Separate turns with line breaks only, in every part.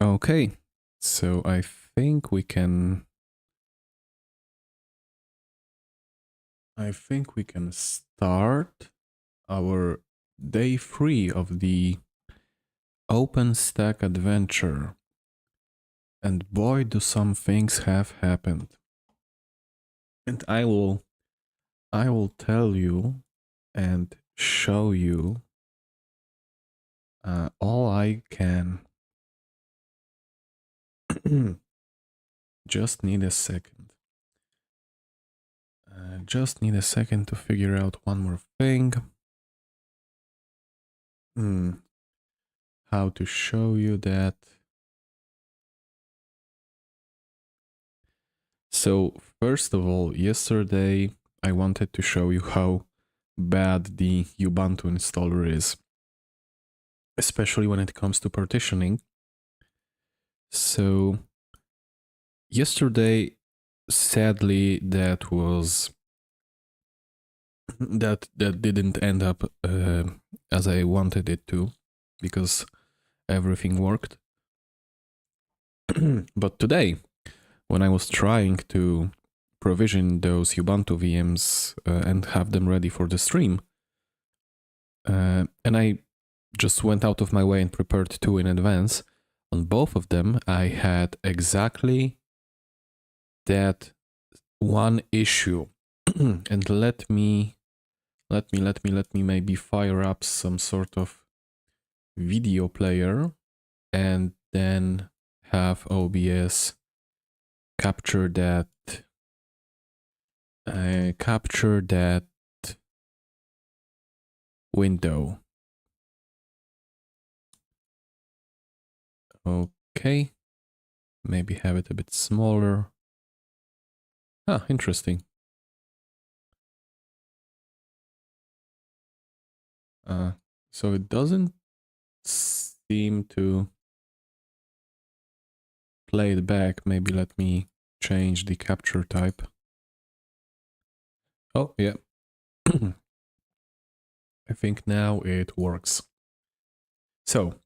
Okay, so I think we can start our day 3 of the OpenStack adventure. And boy, do some things have happened. And I will tell you and show you all I can. Just need a second. Just need a second to figure out one more thing. How to show you that. So first of all, yesterday I wanted to show you how bad the Ubuntu installer is, especially when it comes to partitioning. So yesterday, sadly, that didn't end up as I wanted it to, because everything worked. But today, when I was trying to provision those Ubuntu VMs and have them ready for the stream, and I just went out of my way and prepared 2 in advance, on both of them I had exactly that one issue. And let me maybe fire up some sort of video player and then have OBS capture that window. Okay, maybe have it a bit smaller. Ah, interesting. So it doesn't seem to play it back. Maybe let me change the capture type. Oh, yeah. I think now it works. So,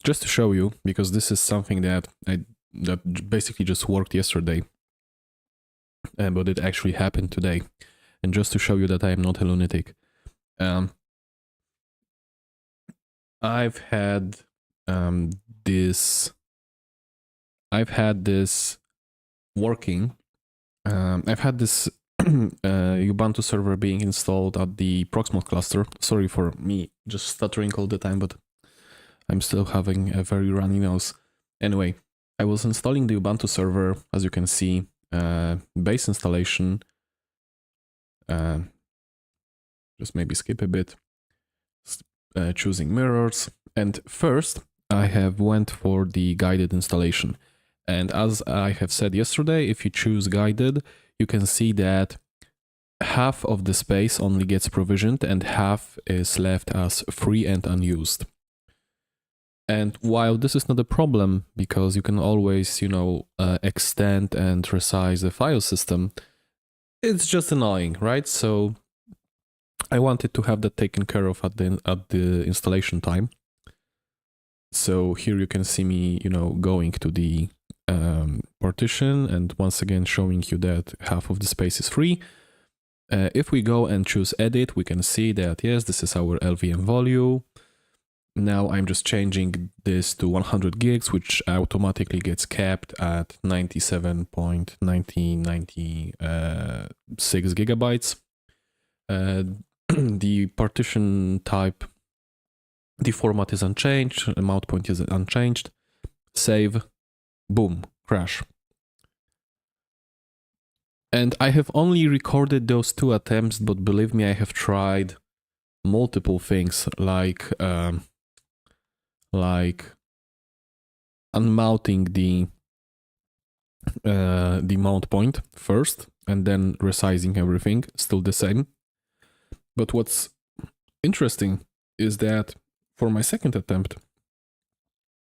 just to show you, because this is something that basically just worked yesterday, but it actually happened today. And just to show you that I am not a lunatic, I've had this working. I've had this Ubuntu server being installed at the Proxmox cluster. Sorry for me just stuttering all the time, but I'm still having a very runny nose. Anyway, I was installing the Ubuntu server, as you can see, base installation. Just maybe skip a bit. Choosing mirrors. And first, I have went for the guided installation. And as I have said yesterday, if you choose guided, you can see that half of the space only gets provisioned and half is left as free and unused. And while this is not a problem, because you can always, extend and resize the file system, it's just annoying, right? So I wanted to have that taken care of at the installation time. So here you can see me, going to the partition and once again showing you that half of the space is free. If we go and choose edit, we can see that yes, this is our LVM value. Now I'm just changing this to 100 gigs, which automatically gets capped at 97.9096 gigabytes. The partition type, the format is unchanged, the mount point is unchanged. Save, boom, crash. And I have only recorded those 2 attempts, but believe me, I have tried multiple things like unmounting the mount point first and then resizing everything, still the same. But what's interesting is that for my second attempt,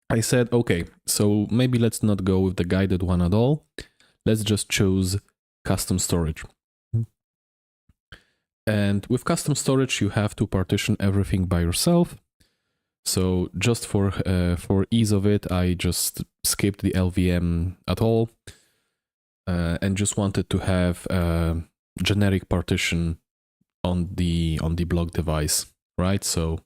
I said, okay, so maybe let's not go with the guided one at all. Let's just choose custom storage. And with custom storage, you have to partition everything by yourself. So just for ease of it, I just skipped the LVM at all, and just wanted to have a generic partition on the block device, right? So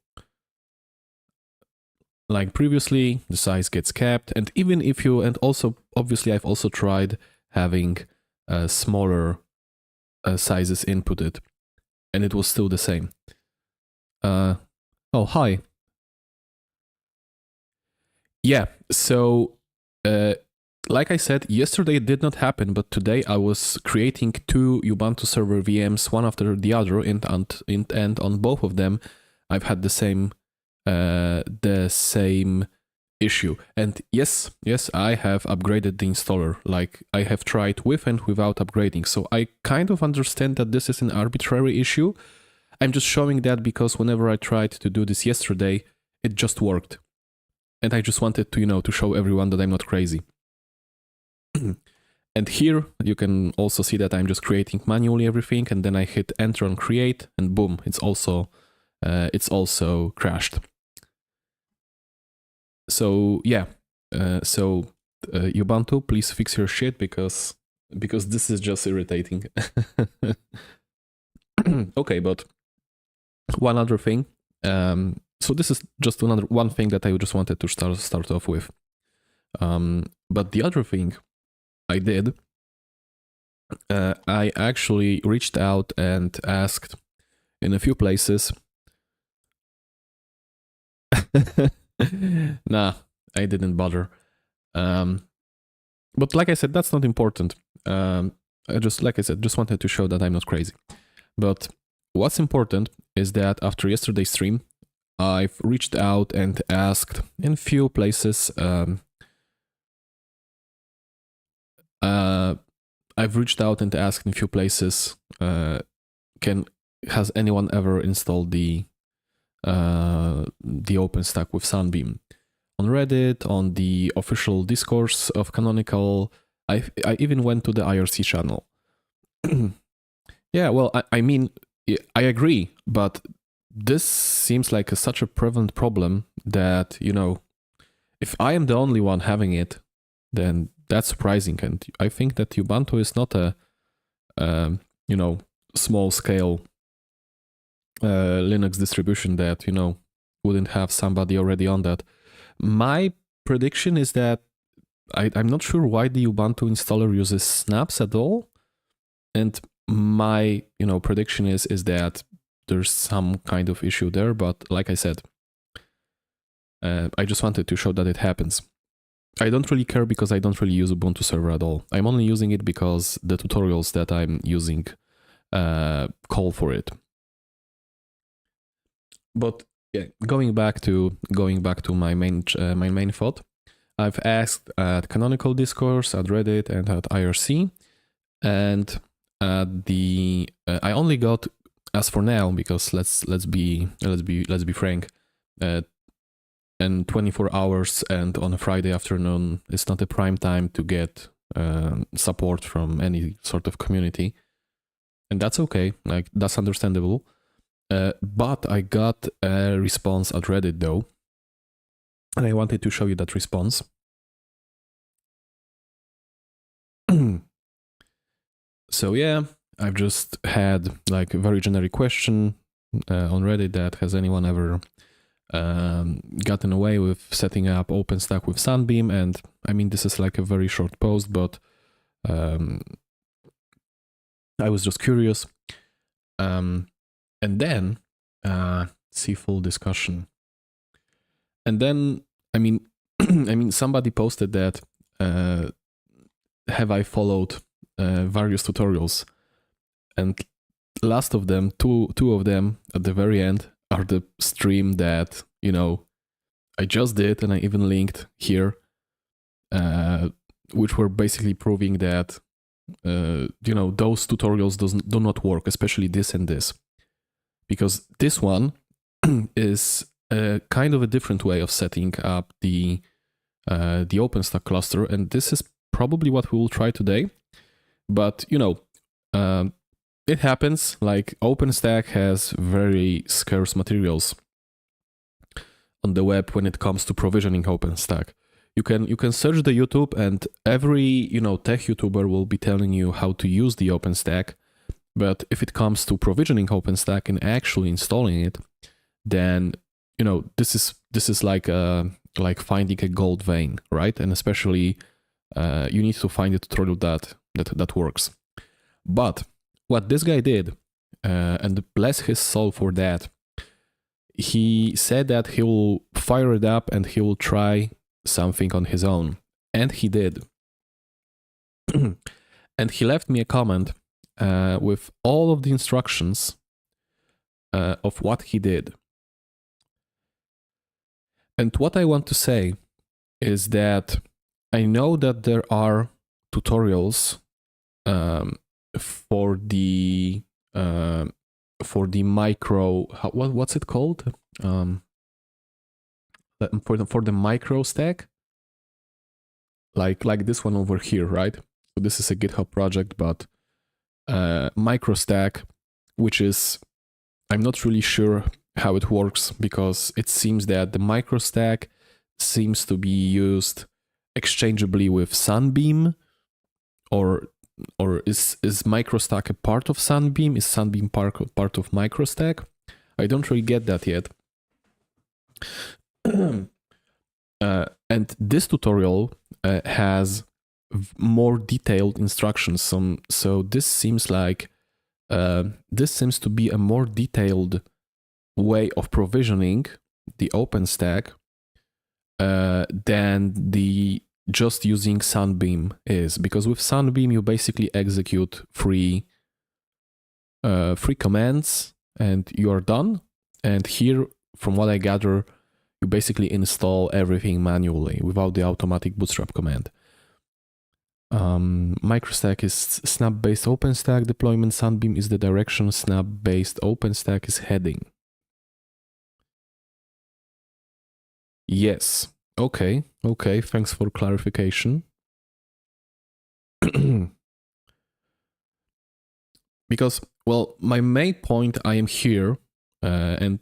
like previously, the size gets capped, and even if you, and also obviously I've also tried having smaller sizes inputted, and it was still the same. Oh, hi. Yeah, so like I said, yesterday it did not happen, but today I was creating two Ubuntu Server VMs, one after the other, and on both of them, I've had the same issue. And yes, I have upgraded the installer. Like I have tried with and without upgrading. So I kind of understand that this is an arbitrary issue. I'm just showing that because whenever I tried to do this yesterday, it just worked. And I just wanted to, to show everyone that I'm not crazy. And here you can also see that I'm just creating manually everything, and then I hit enter on create, and boom, it's also crashed. So yeah, Ubuntu, please fix your shit because this is just irritating. Okay, but one other thing. So this is just one thing that I just wanted to start off with. But the other thing I did, I actually reached out and asked in a few places. Nah, I didn't bother. But like I said, that's not important. Like I said, just wanted to show that I'm not crazy. But what's important is that after yesterday's stream, I've reached out and asked in a few places. I've reached out and asked in a few places. Has anyone ever installed the OpenStack with Sunbeam? On Reddit, on the official discourse of Canonical, I even went to the IRC channel. Yeah, well, I mean, I agree, but this seems like such a prevalent problem that, if I am the only one having it, then that's surprising. And I think that Ubuntu is not a, small scale Linux distribution that, wouldn't have somebody already on that. My prediction is that I'm not sure why the Ubuntu installer uses snaps at all. And my, prediction is that there's some kind of issue there. But like I said, I just wanted to show that it happens. I don't really care because I don't really use Ubuntu Server at all. I'm only using it because the tutorials that I'm using call for it. But yeah, going back to my main thought, I've asked at Canonical Discourse, at Reddit, and at IRC, and I only got, as for now, because let's be frank, and 24 hours and on a Friday afternoon, it's not a prime time to get support from any sort of community, and that's okay. Like that's understandable. But I got a response at Reddit though, and I wanted to show you that response. So yeah, I've just had like a very generic question on Reddit that has anyone ever gotten away with setting up OpenStack with Sunbeam? And I mean, this is like a very short post, but I was just curious. And then see full discussion. And then, I mean, somebody posted that have I followed various tutorials, and last of them, two of them at the very end are the stream that I just did, and I even linked here, which were basically proving that those tutorials do not work, especially this and this, because this one is a kind of a different way of setting up the OpenStack cluster, and this is probably what we will try today. But it happens. Like OpenStack has very scarce materials on the web when it comes to provisioning OpenStack. You can search the YouTube, and every tech YouTuber will be telling you how to use the OpenStack. But if it comes to provisioning OpenStack and actually installing it, then this is like finding a gold vein, right? And especially you need to find a tutorial that works. But what this guy did, and bless his soul for that, he said that he will fire it up and he will try something on his own, and he did. And he left me a comment with all of the instructions of what he did. And what I want to say is that I know that there are tutorials for the micro, what's it called? For the Microstack, like this one over here, right? So this is a GitHub project, but Microstack, which is, I'm not really sure how it works, because it seems that the Microstack seems to be used exchangeably with Sunbeam, or is Microstack a part of Sunbeam? Is Sunbeam part of Microstack? I don't really get that yet. And this tutorial has more detailed instructions. So this seems like this seems to be a more detailed way of provisioning the OpenStack than the just using Sunbeam is, because with Sunbeam you basically execute free commands and you are done. And here, from what I gather, you basically install everything manually without the automatic bootstrap command. Microstack is snap-based OpenStack deployment. Sunbeam is the direction. Snap-based OpenStack is heading. Yes. Okay. Thanks for clarification. Because, well, my main point, I am here, and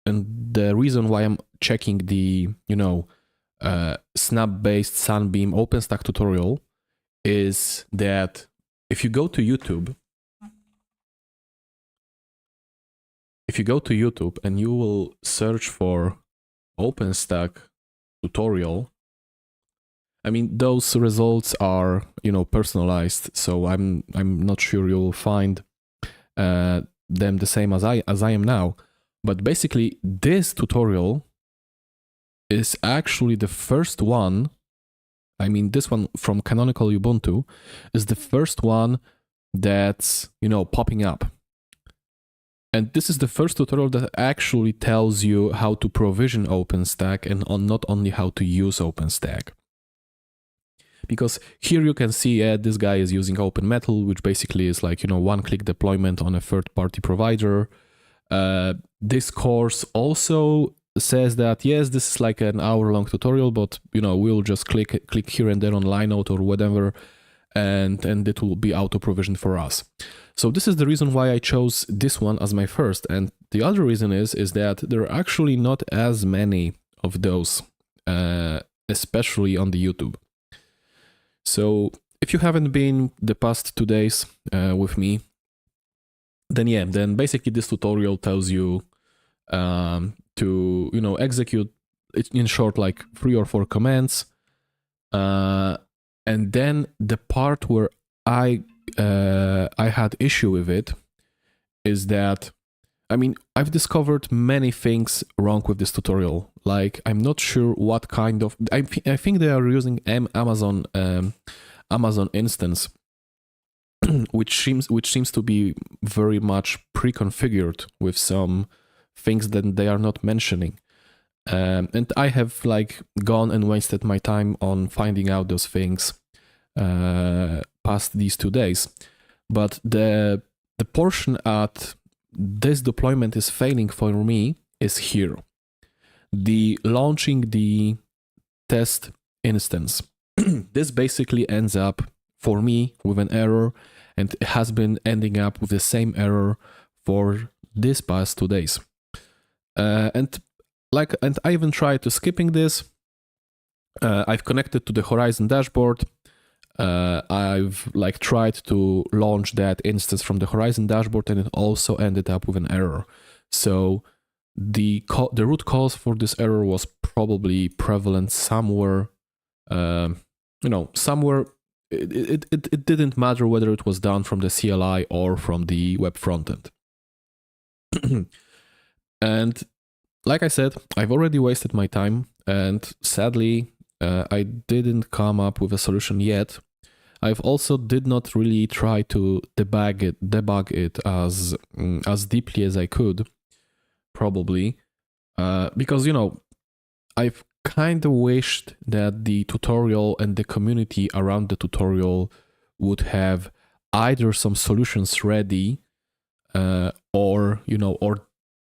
the reason why I'm checking the snap-based Sunbeam OpenStack tutorial is that if you go to YouTube, and you will search for OpenStack tutorial, I mean, those results are personalized, so I'm not sure you'll find them the same as I am now. But basically, this tutorial is actually the first one. I mean, this one from Canonical Ubuntu is the first one that's popping up. And this is the first tutorial that actually tells you how to provision OpenStack and not only how to use OpenStack. Because here you can see this guy is using OpenMetal, which basically is like, one-click deployment on a third-party provider. This course also says that, yes, this is like an hour-long tutorial, but, we'll just click here and there on Linode or whatever, and it will be auto-provisioned for us. So this is the reason why I chose this one as my first. And the other reason is that there are actually not as many of those, especially on the YouTube. So if you haven't been the past 2 days with me, then basically this tutorial tells you to execute it, in short, like 3 or 4 commands, and then the part where I had issue with it is that, I mean, I've discovered many things wrong with this tutorial. Like, I'm not sure what kind of, I think they are using Amazon instance, which seems to be very much pre-configured with some things that they are not mentioning. And I have like gone and wasted my time on finding out those things past these 2 days. But the portion at this deployment is failing for me is here. The launching the test instance. This basically ends up for me with an error, and it has been ending up with the same error for this past 2 days. And and I even tried to skipping this. I've connected to the Horizon dashboard. I've like tried to launch that instance from the Horizon dashboard, and it also ended up with an error. So the root cause for this error was probably prevalent somewhere. Somewhere. It didn't matter whether it was done from the CLI or from the web frontend. And like I said, I've already wasted my time, and sadly, I didn't come up with a solution yet. I've also did not really try to debug it as deeply as I could, probably, because I've kind of wished that the tutorial and the community around the tutorial would have either some solutions ready, or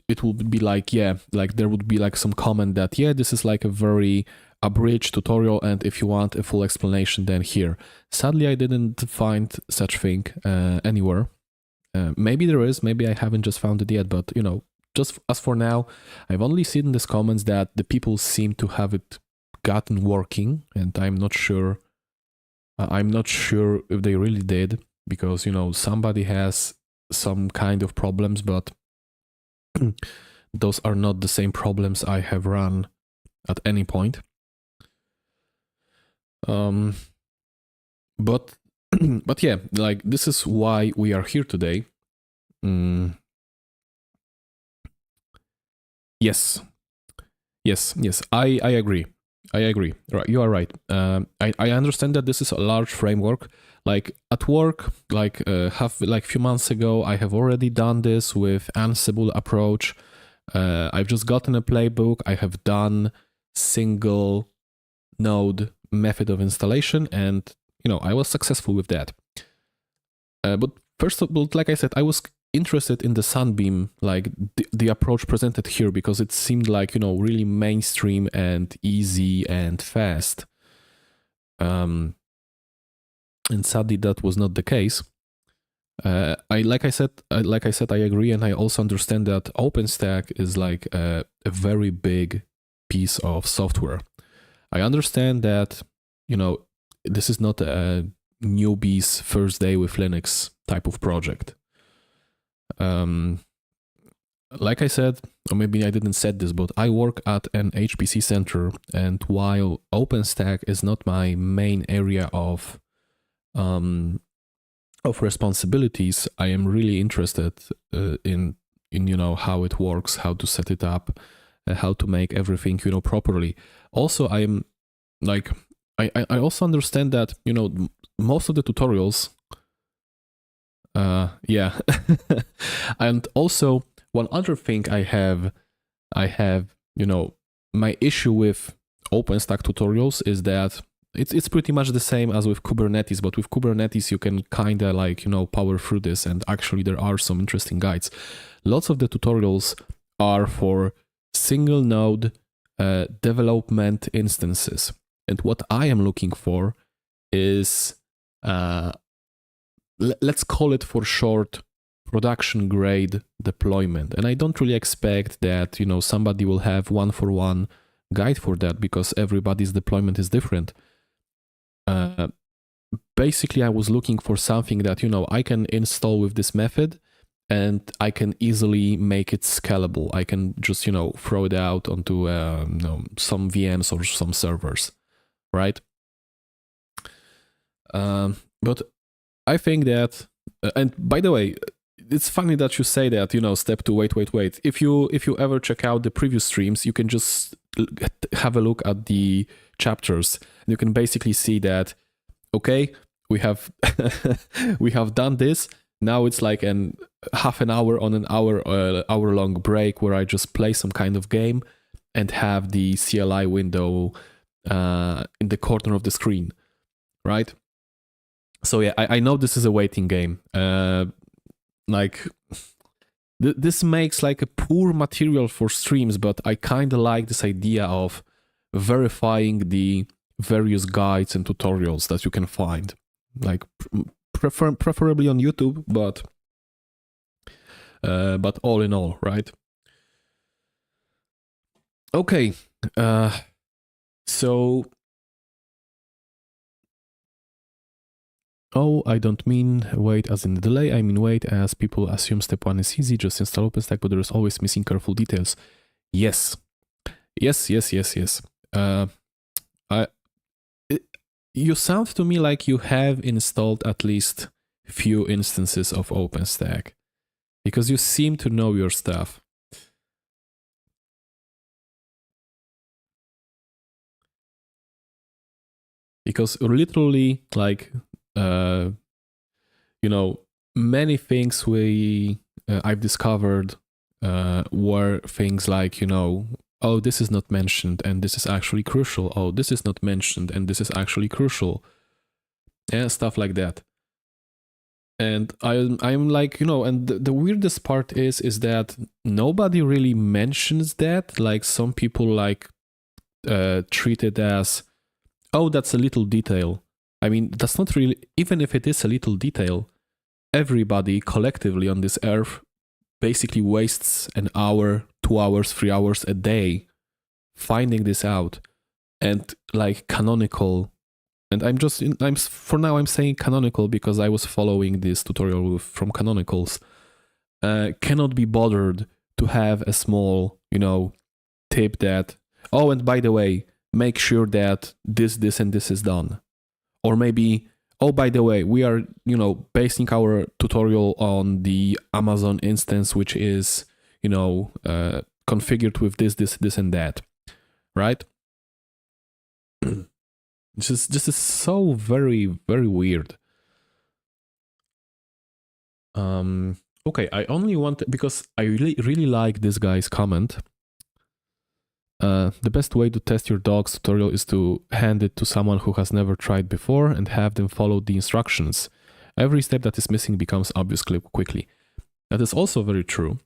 it would be like, there would be like some comment that, this is like a very abridged tutorial, and if you want a full explanation, then here. Sadly, I didn't find such thing anywhere. Maybe there is, maybe I haven't just found it yet, but just as for now, I've only seen in these comments that the people seem to have it gotten working, and I'm not sure if they really did, because somebody has some kind of problems, but those are not the same problems I have run at any point. But yeah, like this is why we are here today. Yes, I agree. Right, you are right. I understand that this is a large framework. Like at work, like a few months ago, I have already done this with Ansible approach. I've just gotten a playbook. I have done single node method of installation, and I was successful with that. But first of all, like I said, I was interested in the Sunbeam, like the approach presented here, because it seemed like really mainstream and easy and fast. And sadly, that was not the case. Like I said, I agree, and I also understand that OpenStack is like a very big piece of software. I understand that this is not a newbie's first day with Linux type of project. Like I said, or maybe I didn't say this, but I work at an HPC center, and while OpenStack is not my main area of responsibilities, I am really interested in how it works, how to set it up, how to make everything properly. Also, I am like I also understand that most of the tutorials. And also one other thing I have my issue with OpenStack tutorials is that it's pretty much the same as with Kubernetes, but with Kubernetes you can kind of like power through this, and actually there are some interesting guides. Lots of the tutorials are for single node development instances, and what I am looking for is let's call it for short production grade deployment. And I don't really expect that somebody will have one-for-one guide for that, because everybody's deployment is different. Basically, I was looking for something that I can install with this method, and I can easily make it scalable. I can just throw it out onto some VMs or some servers, right? But I think that, and by the way, it's funny that you say that, step 2, wait. If you ever check out the previous streams, you can just have a look at the chapters, and you can basically see that, okay, we have we have done this. Now it's like half an hour on an hour long break where I just play some kind of game and have the CLI window in the corner of the screen, right? So yeah, I know this is a waiting game. This makes like a poor material for streams, but I kind of like this idea of verifying the various guides and tutorials that you can find, like preferably on YouTube, but all in all, right? Okay, so... Oh, I don't mean wait as in the delay, I mean wait as people assume step 1 is easy, just install OpenStack, but there is always missing careful details. Yes. Yes. I, you sound to me like you have installed at least few instances of OpenStack, because you seem to know your stuff. Because literally, like, you know, many things I've discovered were things like, you know, oh, this is not mentioned and this is actually crucial. Oh, this is not mentioned and this is actually crucial. And stuff like that. And I'm like, you know, and the weirdest part is that nobody really mentions that. Like, some people like treat it as, oh, that's a little detail. I mean, that's not really, even if it is a little detail, everybody collectively on this earth basically wastes an hour, 2 hours, 3 hours a day finding this out. And like Canonical, and for now I'm saying Canonical because I was following this tutorial from Canonicals, cannot be bothered to have a small, you know, tip that, oh, and by the way, make sure that this and this is done. Or maybe, oh, by the way, we are, you know, basing our tutorial on the Amazon instance, which is, you know, configured with this and that, right? This is so very, very weird. Okay, I only want, because I really like this guy's comment. The best way to test your dog's tutorial is to hand it to someone who has never tried before and have them follow the instructions. Every step that is missing becomes obvious quickly. That is also very true.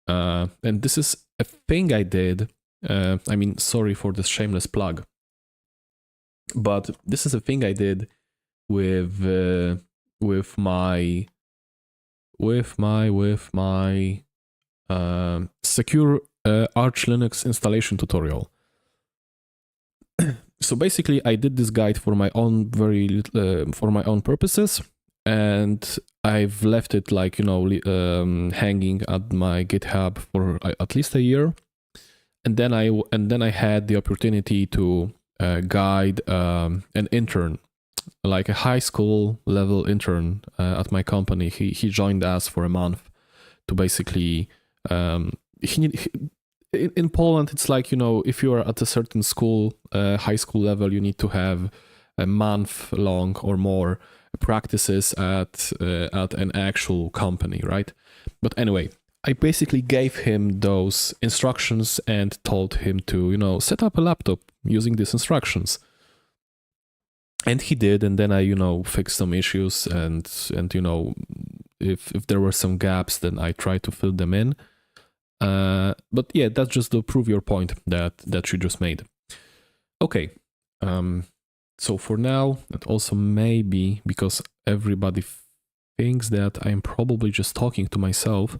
And this is a thing I did. I mean, sorry for this shameless plug, but this is a thing I did with my secure Arch Linux installation tutorial. So basically, I did this guide for my own for my own purposes, and I've left it, like, you know, hanging at my GitHub for at least a year, and then I had the opportunity to guide an intern, like a high school level intern at my company. He joined us for a month to basically in Poland, it's like, you know, if you are at a certain school, high school level, you need to have a month long or more practices at an actual company, right? But anyway, I basically gave him those instructions and told him to, you know, set up a laptop using these instructions. And he did, and then I, you know, fixed some issues, and you know, if there were some gaps, then I tried to fill them in. But yeah, that's just to prove your point that you just made. Okay, so for now, and also maybe because everybody thinks that I'm probably just talking to myself,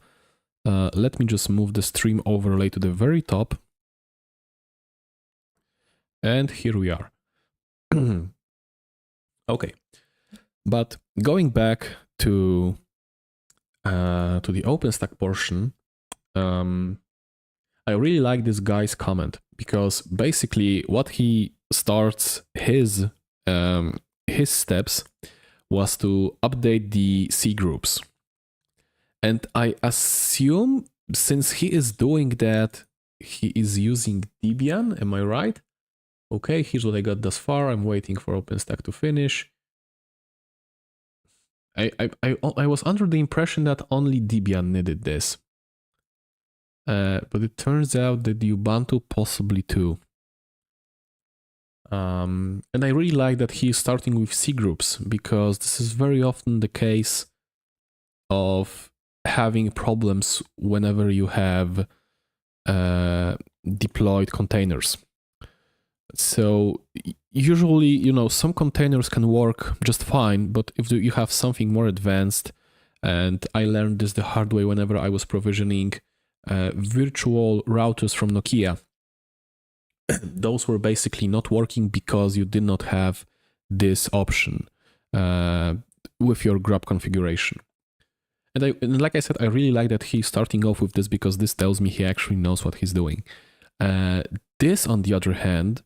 let me just move the stream overlay to the very top. And here we are. Okay, but going back to the OpenStack portion, I really like this guy's comment, because basically what he starts his steps was to update the Cgroups. And I assume since he is doing that, he is using Debian, am I right? Okay, here's what I got thus far. I'm waiting for OpenStack to finish. I was under the impression that only Debian needed this. But it turns out that the Ubuntu possibly too. And I really like that he's starting with Cgroups, because this is very often the case of having problems whenever you have deployed containers. So usually, you know, some containers can work just fine, but if you have something more advanced, and I learned this the hard way whenever I was provisioning virtual routers from Nokia. those were basically not working because you did not have this option with your grub configuration. And like I said, I really like that he's starting off with this because this tells me he actually knows what he's doing. This, on the other hand,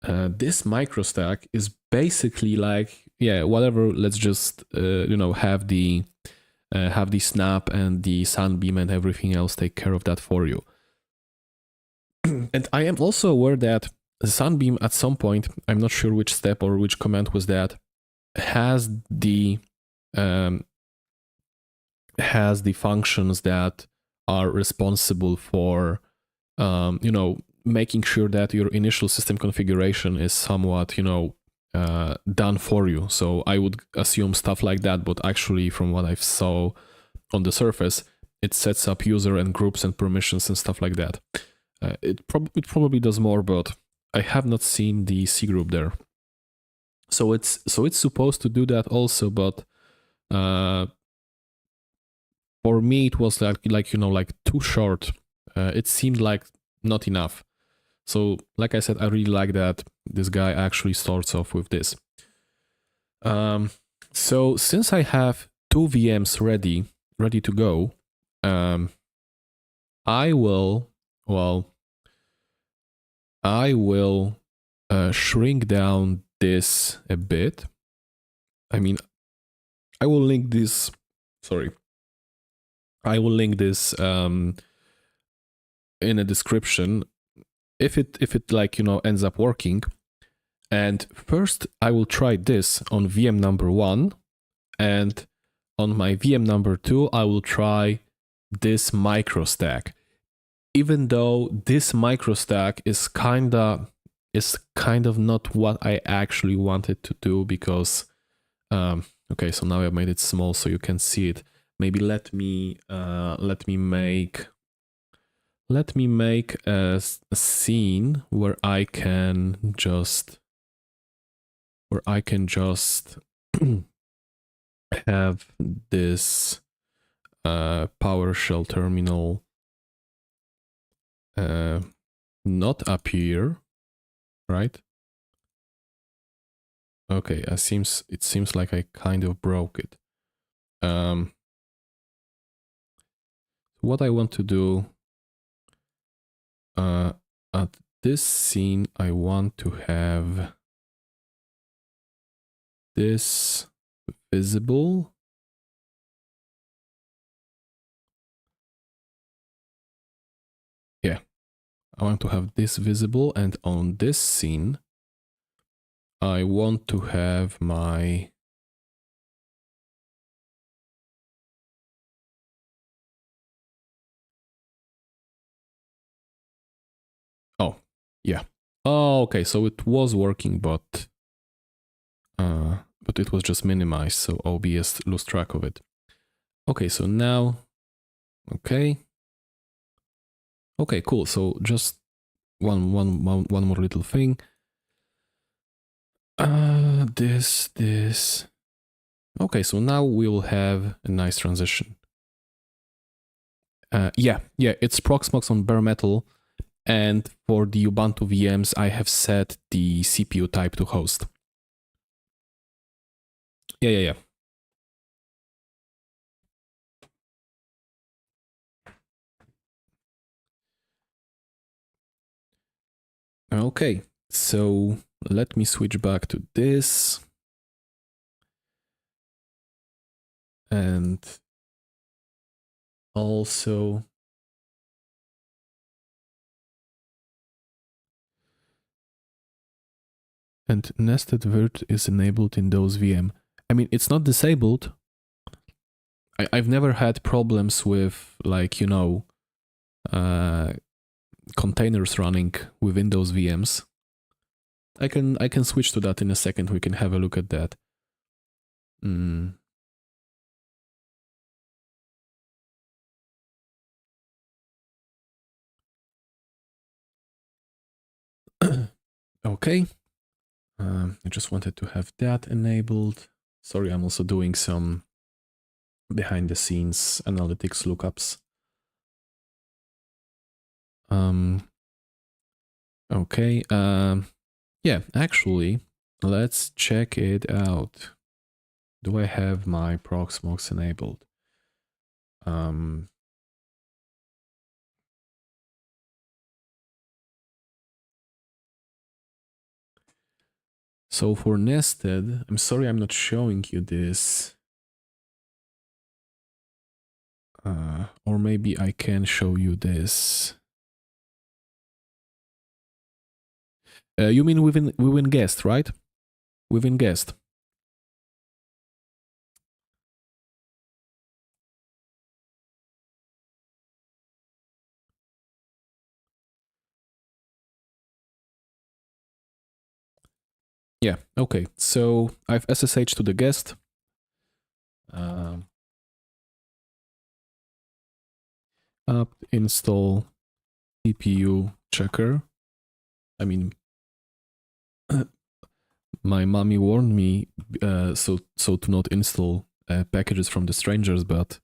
this Microstack is basically like, yeah, whatever. Let's just have the snap and the Sunbeam and everything else take care of that for you. And I am also aware that Sunbeam at some point, I'm not sure which step or which command was that, has the functions that are responsible for making sure that your initial system configuration is somewhat done for you. So I would assume stuff like that, but actually from what I saw on the surface, it sets up user and groups and permissions and stuff like that. It probably does more, but I have not seen the cgroup there. So it's supposed to do that also, but for me it was like too short. It seemed like not enough. So like I said, I really like that this guy actually starts off with this. So since I have 2 VMs ready to go, I will shrink down this a bit. I mean, I will link this in a description if it ends up working. And first I will try this on VM number 1, and on my VM number 2 I will try this Microstack. Even though this Microstack is kind of not what I actually wanted to do, because okay, so now I've made it small so you can see it. Maybe let me make a scene where I can just have this PowerShell terminal not appear, right? Okay, it seems like I kind of broke it. What I want to do at this scene, I want to have this visible. Yeah, I want to have this visible, and on this scene, I want to have my yeah. Oh, okay, so it was working, but it was just minimized, so OBS lost track of it. Okay, so now, okay, cool. So just one more little thing. This. Okay, so now we'll have a nice transition. Yeah, it's Proxmox on bare metal. And for the Ubuntu VMs, I have set the CPU type to host. Yeah. Okay, so let me switch back to this. And also, and nested virt is enabled in those VM. I mean, it's not disabled. I've never had problems with, like, containers running within those VMs. I can switch to that in a second. We can have a look at that. Okay. I just wanted to have that enabled. Sorry, I'm also doing some behind the scenes analytics lookups. Okay, yeah, actually, let's check it out. Do I have my Proxmox enabled? So for nested, I'm sorry I'm not showing you this. Or maybe I can show you this. You mean within guest, right? Within guest. Yeah, okay. So I've SSH to the guest. Up install CPU checker. I mean, my mommy warned me so to not install packages from the strangers, but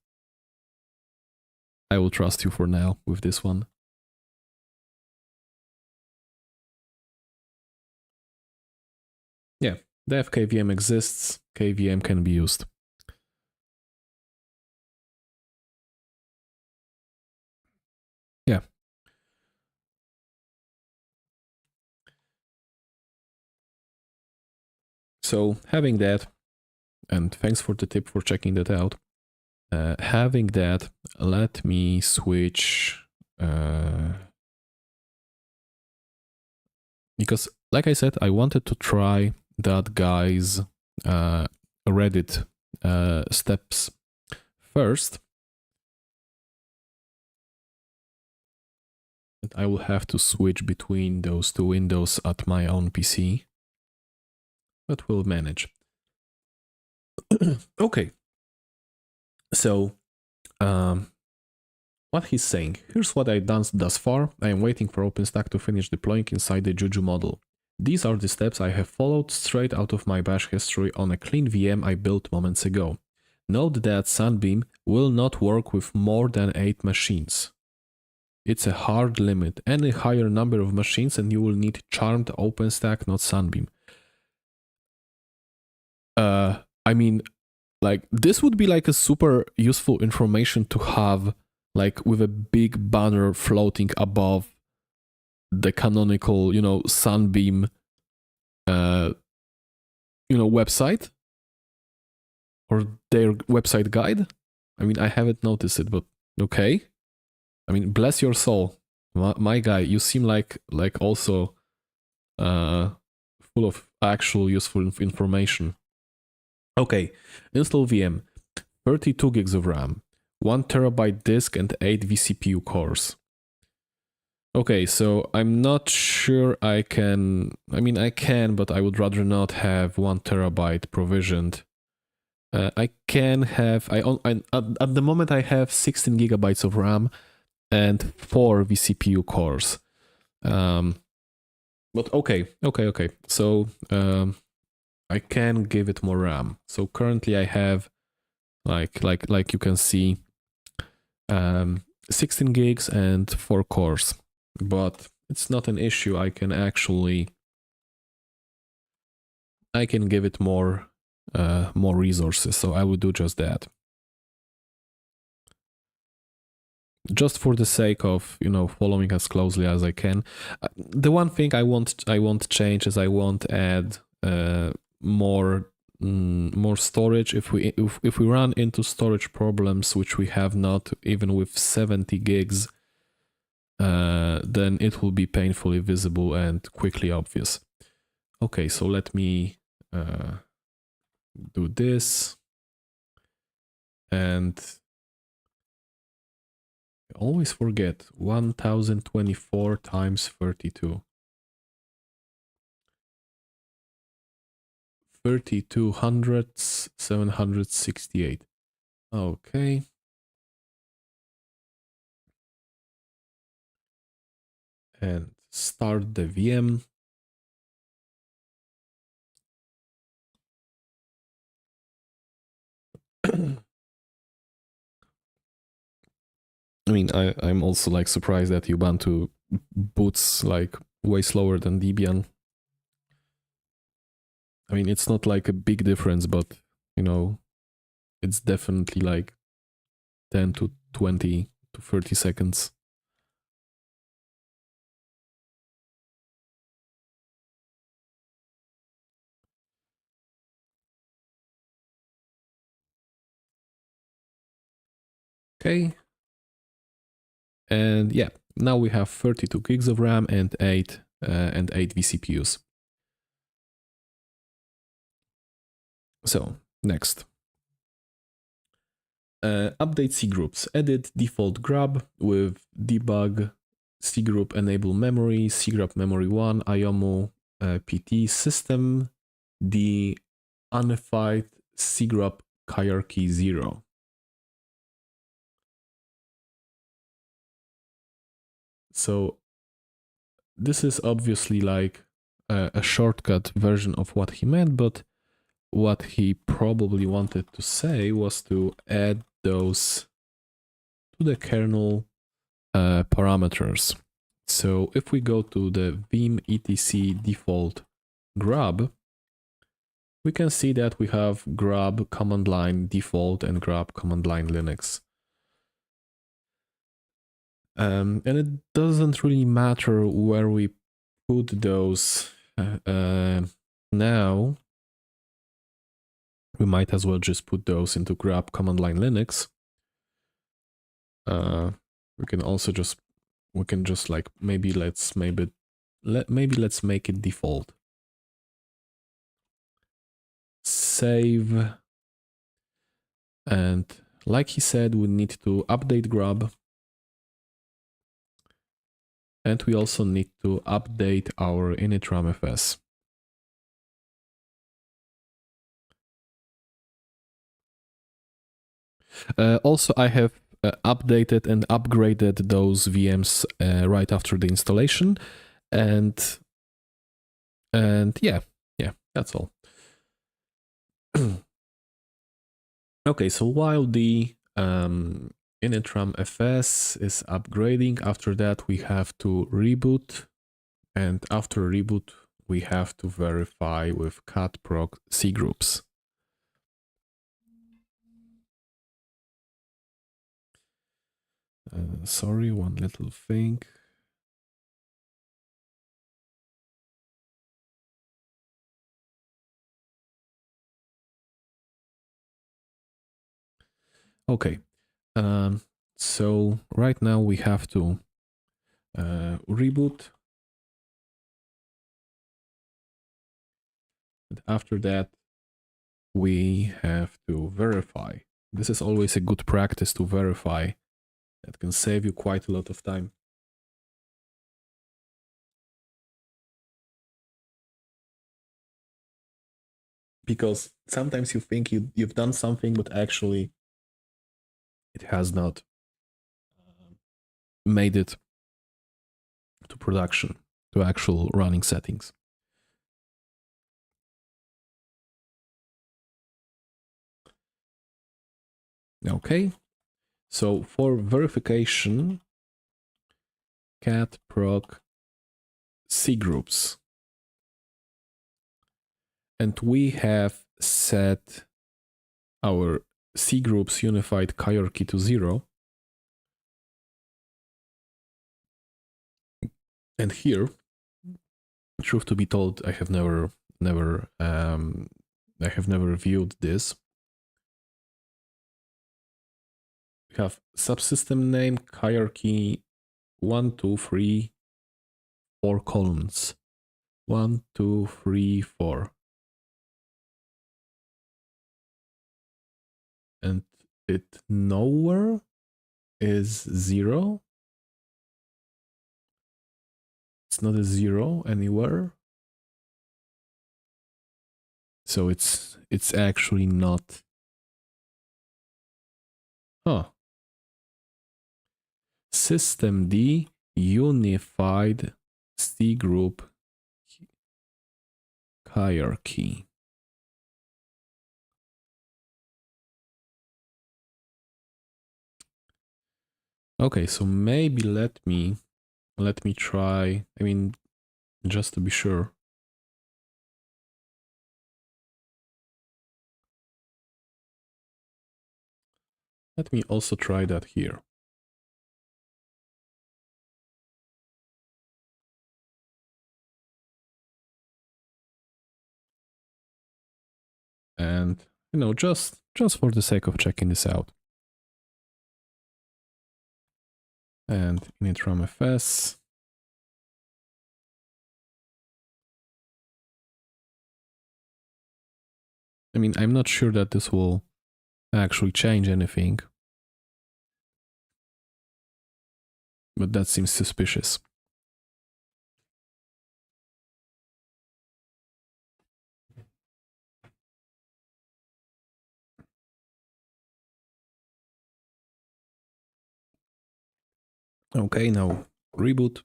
I will trust you for now with this one. Yeah, dev KVM exists. KVM can be used. Yeah. So having that, and thanks for the tip for checking that out. Having that, let me switch because, like I said, I wanted to try that guy's Reddit steps first. I will have to switch between those two windows at my own PC, but we'll manage. Okay. So, what he's saying, here's what I've done thus far. I am waiting for OpenStack to finish deploying inside the Juju model. These are the steps I have followed straight out of my bash history on a clean VM I built moments ago. Note that Sunbeam will not work with more than 8 machines. It's a hard limit. Any higher number of machines and you will need charmed OpenStack, not Sunbeam. I mean, like, this would be like a super useful information to have, like, with a big banner floating above the canonical, Sunbeam, website or their website guide. I mean, I haven't noticed it, but okay. I mean, bless your soul, my guy. You seem like also full of actual useful information. Okay, install VM, 32 gigs of RAM, 1 terabyte disk, and 8 vCPU cores. Okay, so I'm not sure I can. I mean, I can, but I would rather not have 1 terabyte provisioned. I can have. At the moment I have 16 gigabytes of RAM and 4 vCPU cores. But okay. So I can give it more RAM. So currently I have like you can see 16 gigs and 4 cores. But it's not an issue. I can give it more resources. So I would do just that. Just for the sake of following as closely as I can. The one thing I won't change is I won't add more storage. If we run into storage problems, which we have not even with 70 gigs, then it will be painfully visible and quickly obvious. Okay, so let me do this, and I always forget 1024 times 32. 3200, 768. Okay. And start the VM. I mean, I'm also like surprised that Ubuntu boots like way slower than Debian. I mean, it's not like a big difference, but you know, it's definitely like 10 to 20 to 30 seconds. Okay. And yeah, now we have 32 gigs of RAM and 8 vCPUs. So next, update Cgroups. Edit default grub with debug cgroup enable memory, cgroup memory 1, IOMO PT system, the unified cgroup hierarchy 0. So this is obviously like a shortcut version of what he meant, but what he probably wanted to say was to add those to the kernel parameters. So if we go to the vim etc default grub, we can see that we have grub command line default and grub command line Linux. And it doesn't really matter where we put those now. We might as well just put those into grub command line Linux. We can also just like maybe let's make it default. Save. And like he said, we need to update grub. And we also need to update our initramfs. Also, I have updated and upgraded those VMs right after the installation. And yeah, that's all. Okay, so while the initramfs is upgrading, after that we have to reboot, and after reboot we have to verify with catproc cgroups. Sorry, one little thing. Okay, so right now we have to reboot. And after that, we have to verify. This is always a good practice to verify. That can save you quite a lot of time. Because sometimes you think you've done something, but actually it has not made it to production, to actual running settings. Okay, so for verification, catproc cgroups. And we have set our cgroups unified hierarchy to 0. And here, truth to be told, I have never viewed this. We have subsystem name hierarchy 1, 2, 3, 4 columns. 1, 2, 3, 4. And it nowhere is 0. It's not a 0 anywhere. So it's actually not. Huh. Systemd unified cgroup hierarchy. Okay, so maybe let me try. I mean, just to be sure. Let me also try that here. And, you know, just for the sake of checking this out. And initramfs. I mean, I'm not sure that this will actually change anything, but that seems suspicious. Okay, now reboot.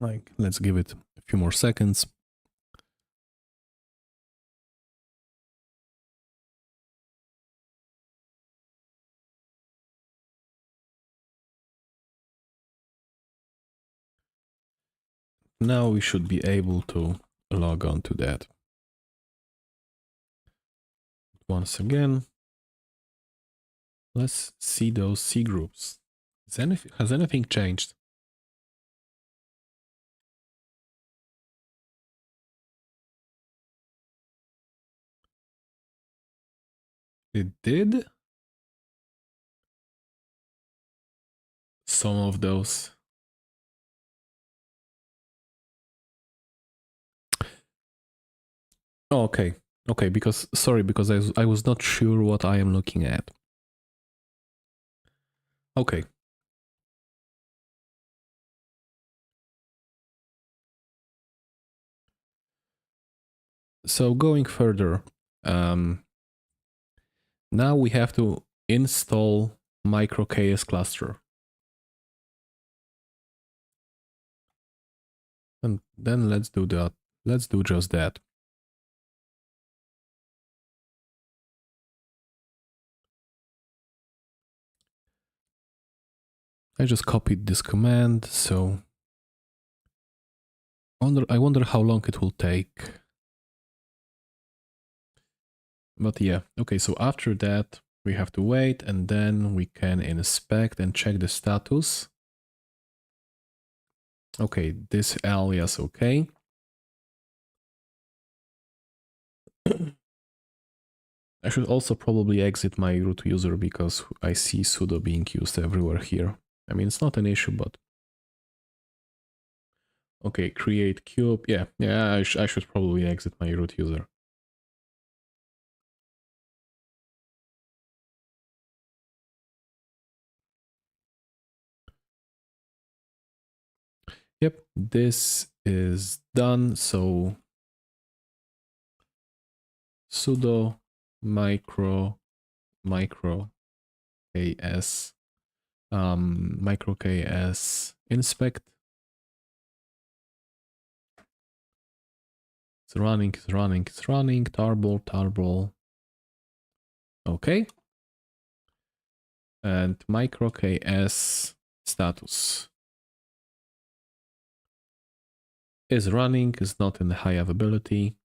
Like, let's give it a few more seconds. Now we should be able to log on to that. Once again, let's see those Cgroups. Has anything changed? It did? Some of those. Oh, okay. Okay, because, sorry, because I was not sure what I am looking at. Okay. So going further, now we have to install MicroKS cluster. And then let's do that. Let's do just that. I just copied this command, so I wonder how long it will take. But yeah, okay, so after that, we have to wait, and then we can inspect and check the status. Okay, this alias, okay. I should also probably exit my root user because I see sudo being used everywhere here. I mean, it's not an issue, but... Okay, create cube. Yeah, I should probably exit my root user. Yep, this is done. So sudo MicroKS MicroKS inspect. It's running, tarball. Okay. And MicroKS status is running, is not in high availability.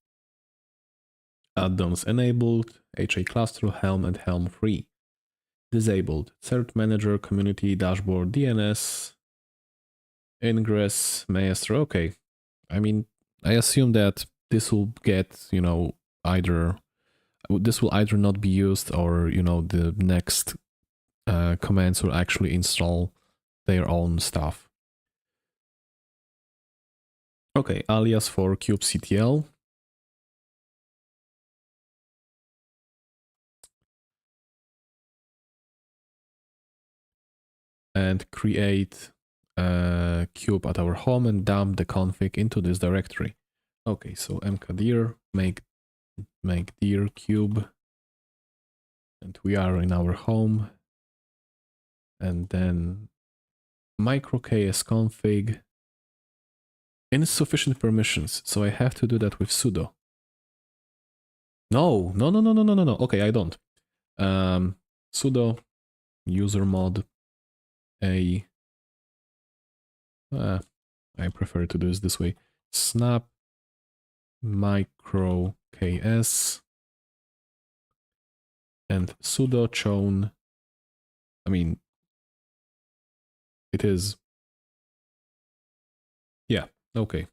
Add-ons enabled, HA cluster, Helm and Helm free. Disabled, cert manager, community, dashboard, DNS, ingress, maestro. Okay. I mean, I assume that this will get, you know, this will either not be used or, you know, the next commands will actually install their own stuff. Okay, alias for kubectl. And create a cube at our home and dump the config into this directory. Okay, so mkdir make dir cube, and we are in our home, and then MicroKS config insufficient permissions, so I have to do that with sudo. No. Okay, I don't. Sudo usermod a. I prefer to do this way. Snap MicroKS and sudo chown. I mean, it is. Yeah, okay.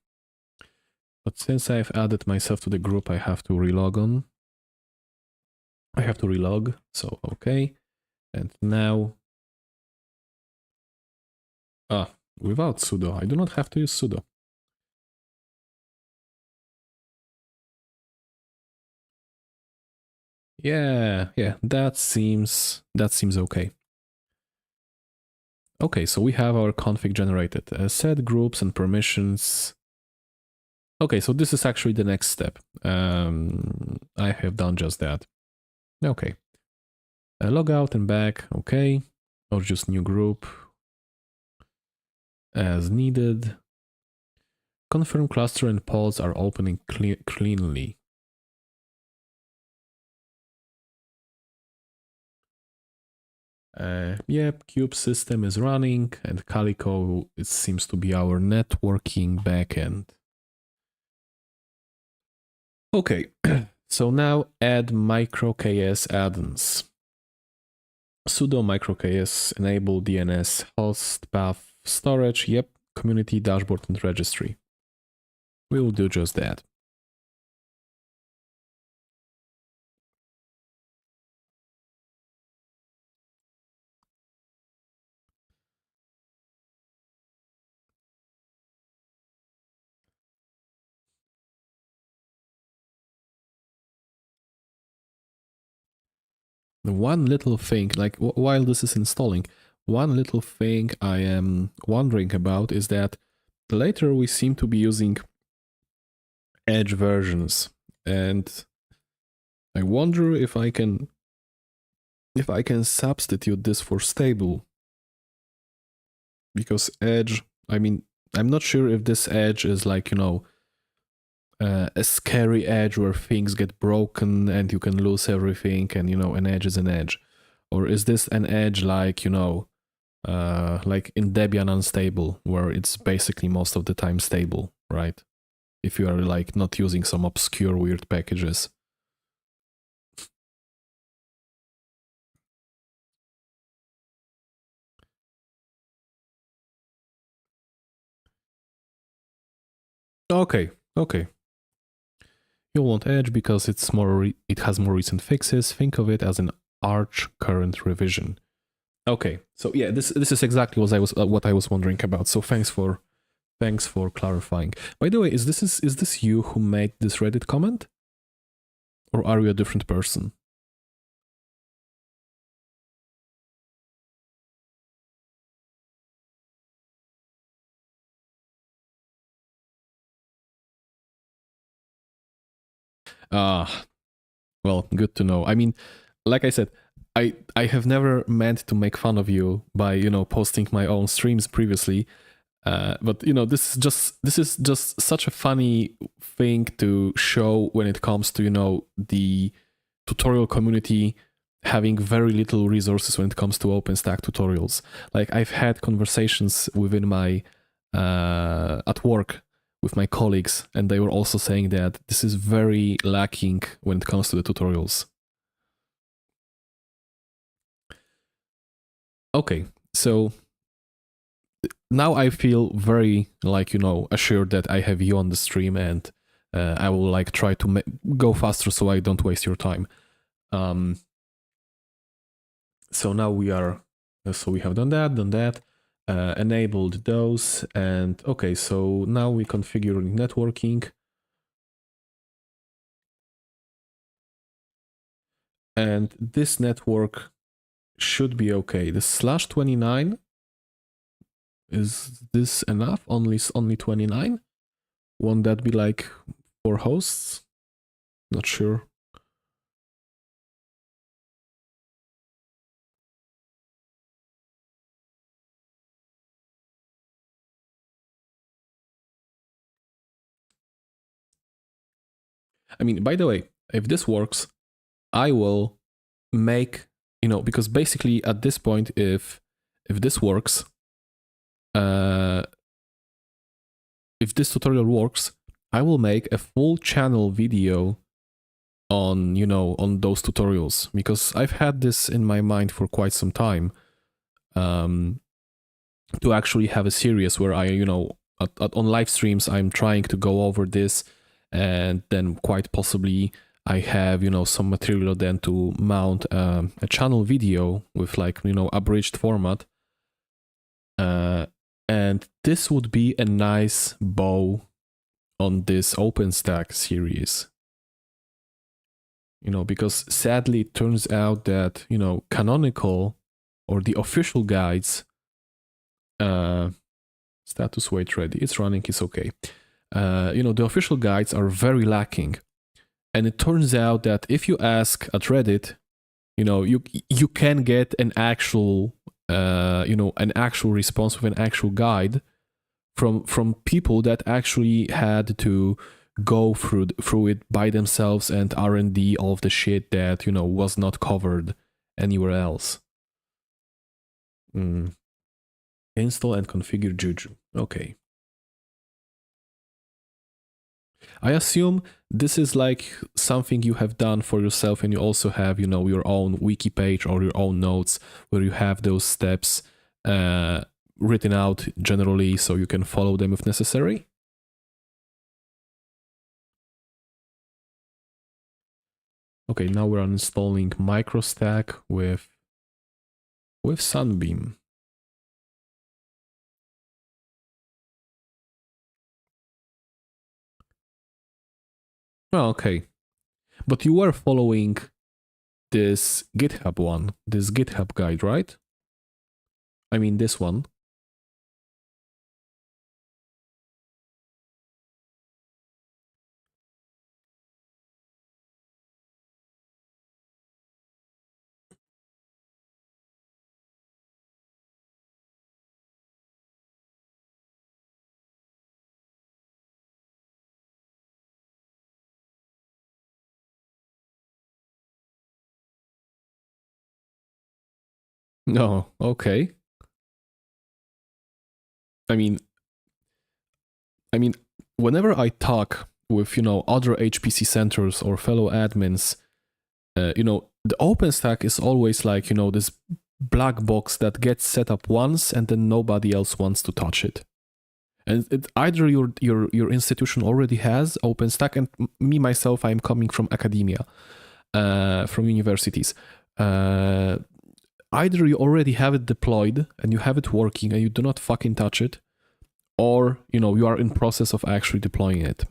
But since I've added myself to the group, I have to relog on. I have to relog, so okay. And now, without sudo, I do not have to use sudo. Yeah, that seems okay. Okay, so we have our config generated. Set groups and permissions. Okay, so this is actually the next step. I have done just that. Okay. Log out and back, okay. Or just new group as needed. Confirm cluster and pods are opening cleanly. Yep, Cube system is running, and Calico, it seems to be our networking backend. Okay, so now add MicroKS add-ons. Sudo MicroKS enable DNS host path storage, yep, community dashboard and registry. We will do just that. One little thing, like while this is installing, one little thing I am wondering about is that later we seem to be using Edge versions, and I wonder if I can substitute this for stable, because Edge, I mean, I'm not sure if this Edge is like, you know, a scary edge where things get broken and you can lose everything, and you know, an edge is an edge, or is this an edge like, you know, like in Debian unstable, where it's basically most of the time stable, right? If you are like not using some obscure weird packages. Okay. You'll want Edge because it has more recent fixes. Think of it as an Arch current revision. Okay, so yeah, this is exactly what I was wondering about. So thanks for clarifying. By the way, is this you who made this Reddit comment, or are you a different person? Well, good to know. I mean, like I said, I have never meant to make fun of you by, you know, posting my own streams previously. But you know, this is just such a funny thing to show when it comes to, you know, the tutorial community having very little resources when it comes to OpenStack tutorials. Like I've had conversations within my at work with my colleagues, and they were also saying that this is very lacking when it comes to the tutorials. Okay, so now I feel very, like, you know, assured that I have you on the stream, and I will like try to go faster so I don't waste your time. So now we are, so we have done that, enabled those, and okay, so now we configure networking. And this network should be okay. The /29, is this enough? Only 29? Won't that be like 4 hosts? Not sure. I mean, by the way, if this works, I will make, because basically at this point, if this works, if this tutorial works, I will make a full channel video on, on those tutorials, because I've had this in my mind for quite some time, to actually have a series where I, on live streams, I'm trying to go over this, and then quite possibly I have, some material then to mount a channel video with like, abridged format. And this would be a nice bow on this OpenStack series. Because sadly it turns out that, Canonical or the official guides, status wait ready, it's running, it's okay. The official guides are very lacking. And it turns out that if you ask at Reddit, you can get an actual, an actual response with an actual guide from people that actually had to go through it by themselves and R&D all of the shit that, was not covered anywhere else. Install and configure Juju. Okay. I assume this is like something you have done for yourself, and you also have, your own wiki page or your own notes where you have those steps written out generally so you can follow them if necessary. Okay, now we're installing Microstack with Sunbeam. Oh, okay. But you were following this GitHub one, this GitHub guide, right? I mean, this one. No, okay. I mean, whenever I talk with, other HPC centers or fellow admins, the OpenStack is always like, this black box that gets set up once and then nobody else wants to touch it. And either your institution already has OpenStack, and me myself, I'm coming from academia, from universities. Either you already have it deployed and you have it working and you do not fucking touch it, or, you are in process of actually deploying it.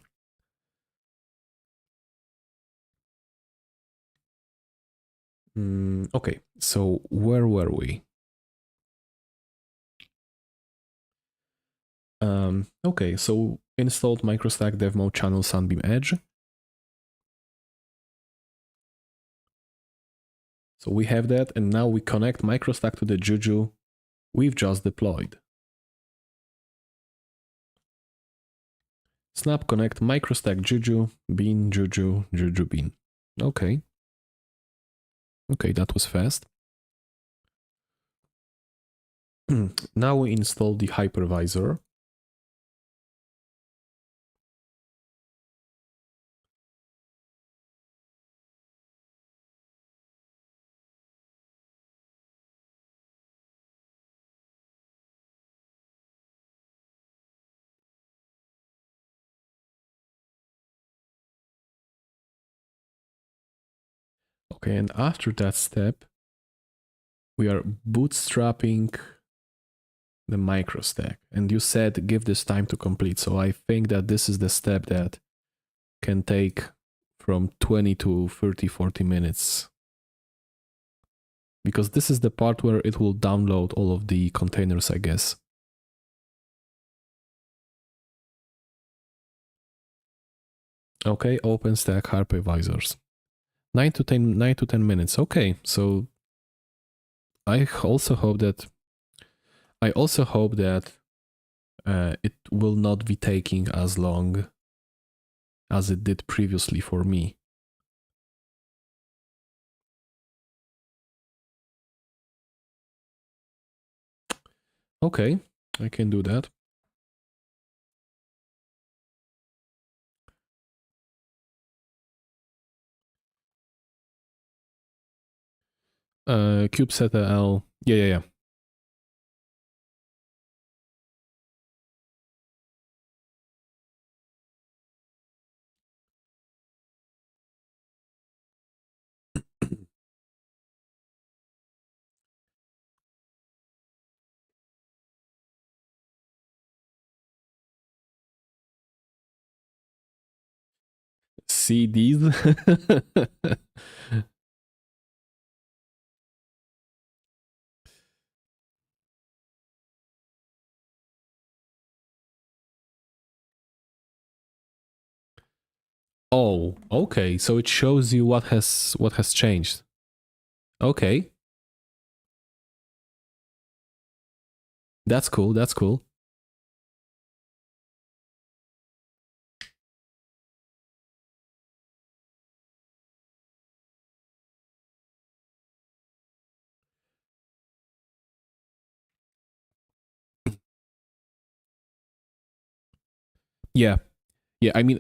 Okay, so where were we? Okay, so installed Microstack dev mode channel Sunbeam Edge. So we have that, and now we connect Microstack to the Juju we've just deployed. Snap connect Microstack Juju, bean, Juju, Juju bean. Okay. Okay, that was fast. Now we install the hypervisor. Okay, and after that step, we are bootstrapping the Microstack. And you said give this time to complete. So I think that this is the step that can take from 20 to 30, 40 minutes. Because this is the part where it will download all of the containers, I guess. Okay, OpenStack hypervisors. 9 to 10 minutes. Okay, so I also hope that it will not be taking as long as it did previously for me. Okay, I can do that. Kubectl. Yeah. See these? Oh, okay. So it shows you what has changed. Okay. That's cool. That's cool. Yeah. Yeah, I mean,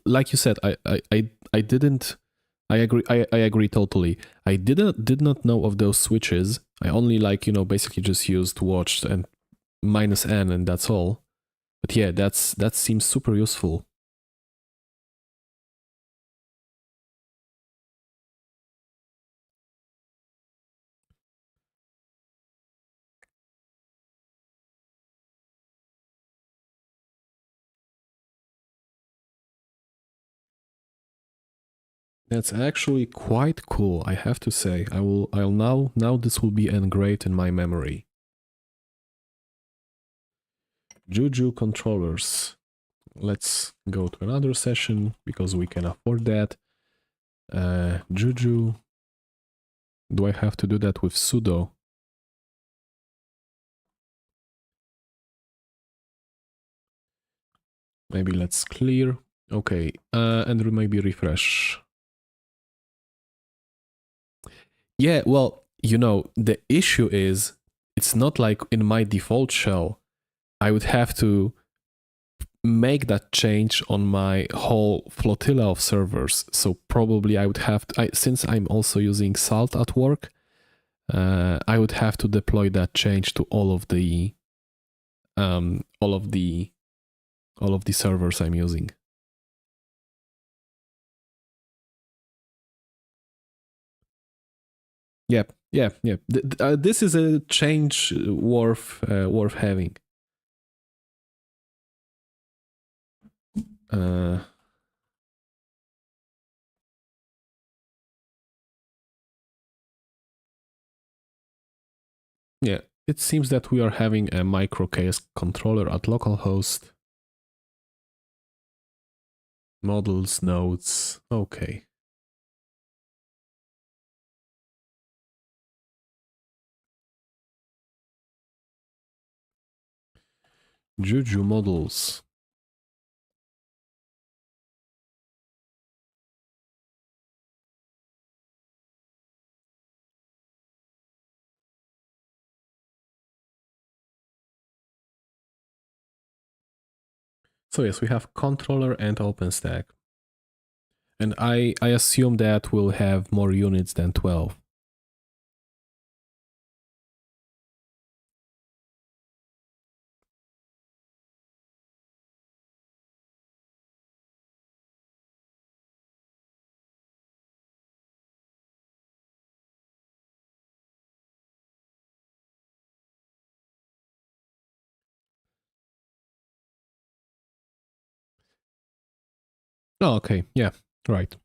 like you said, I didn't. I agree. I agree totally. I did not know of those switches. I only basically just used watch and -n and that's all. But yeah, that seems super useful. That's actually quite cool, I have to say. I'll now this will be engraved in my memory. Juju controllers. Let's go to another session because we can afford that. Juju. Do I have to do that with sudo? Maybe let's clear. Okay, and maybe refresh. Yeah, well, the issue is it's not like in my default shell. I would have to make that change on my whole flotilla of servers. So probably I would have to, since I'm also using Salt at work, I would have to deploy that change to all of the servers I'm using. Yeah. This is a change worth having. Yeah, it seems that we are having a MicroKS controller at localhost. Models, nodes, okay. Juju models. So yes, we have controller and OpenStack. And I assume that we'll have more units than 12. Oh, okay, yeah, right.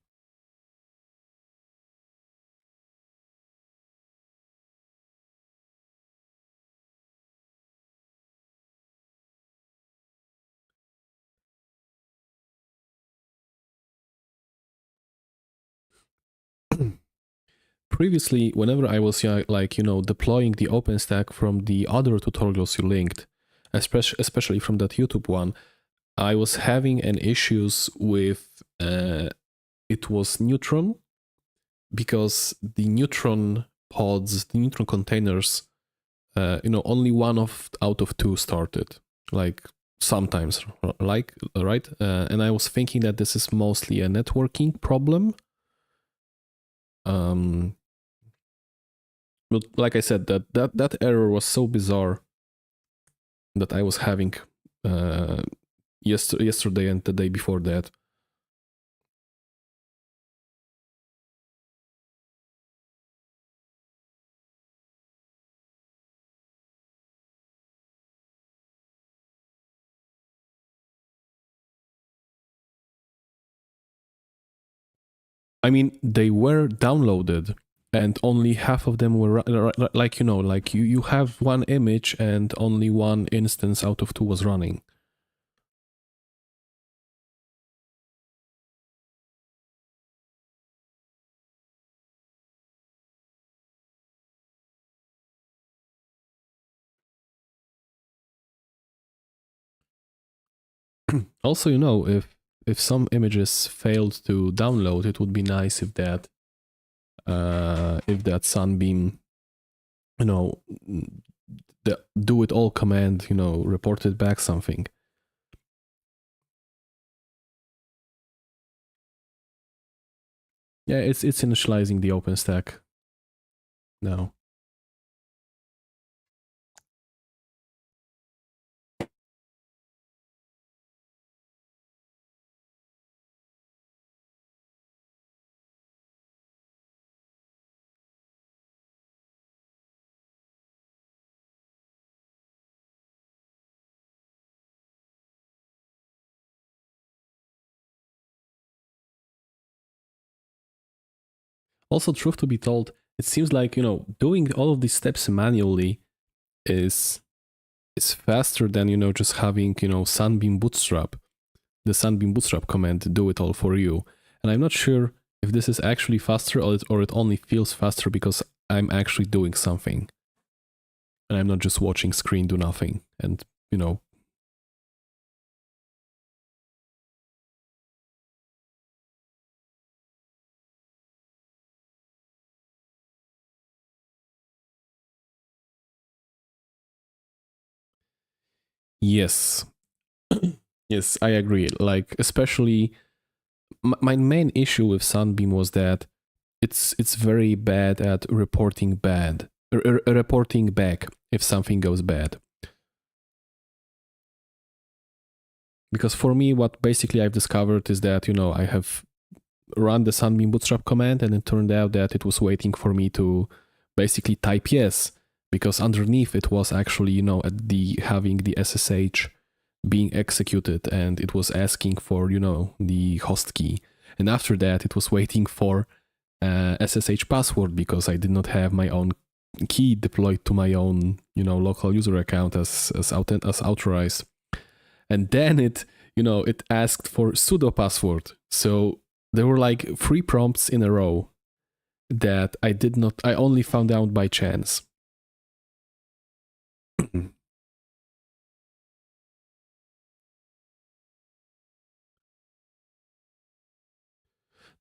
Previously, whenever I was deploying the OpenStack from the other tutorials you linked, especially from that YouTube one, I was having an issues with it was Neutron, because the Neutron pods, the Neutron containers, only one out of two started, like sometimes, like, right? And I was thinking that this is mostly a networking problem. But like I said, that error was so bizarre that I was having yesterday and the day before that. I mean, they were downloaded and only half of them were like, like you have one image and only one instance out of two was running. Also, if some images failed to download, it would be nice if that Sunbeam, the do it all command, reported back something. Yeah, it's initializing the OpenStack now. Also, truth to be told, it seems like, doing all of these steps manually is faster than, just having, Sunbeam Bootstrap, the Sunbeam Bootstrap command do it all for you. And I'm not sure if this is actually faster or it only feels faster because I'm actually doing something. And I'm not just watching screen do nothing. And, yes. Yes, I agree. Like, especially my main issue with Sunbeam was that it's very bad at reporting reporting back if something goes bad. Because for me, what basically I've discovered is that, I have run the Sunbeam Bootstrap command and it turned out that it was waiting for me to basically type yes, because underneath it was actually, at having the SSH being executed and it was asking for, the host key. And after that, it was waiting for SSH password because I did not have my own key deployed to my own, local user account as authorized. And then it asked for sudo password. So there were like 3 prompts in a row that I only found out by chance.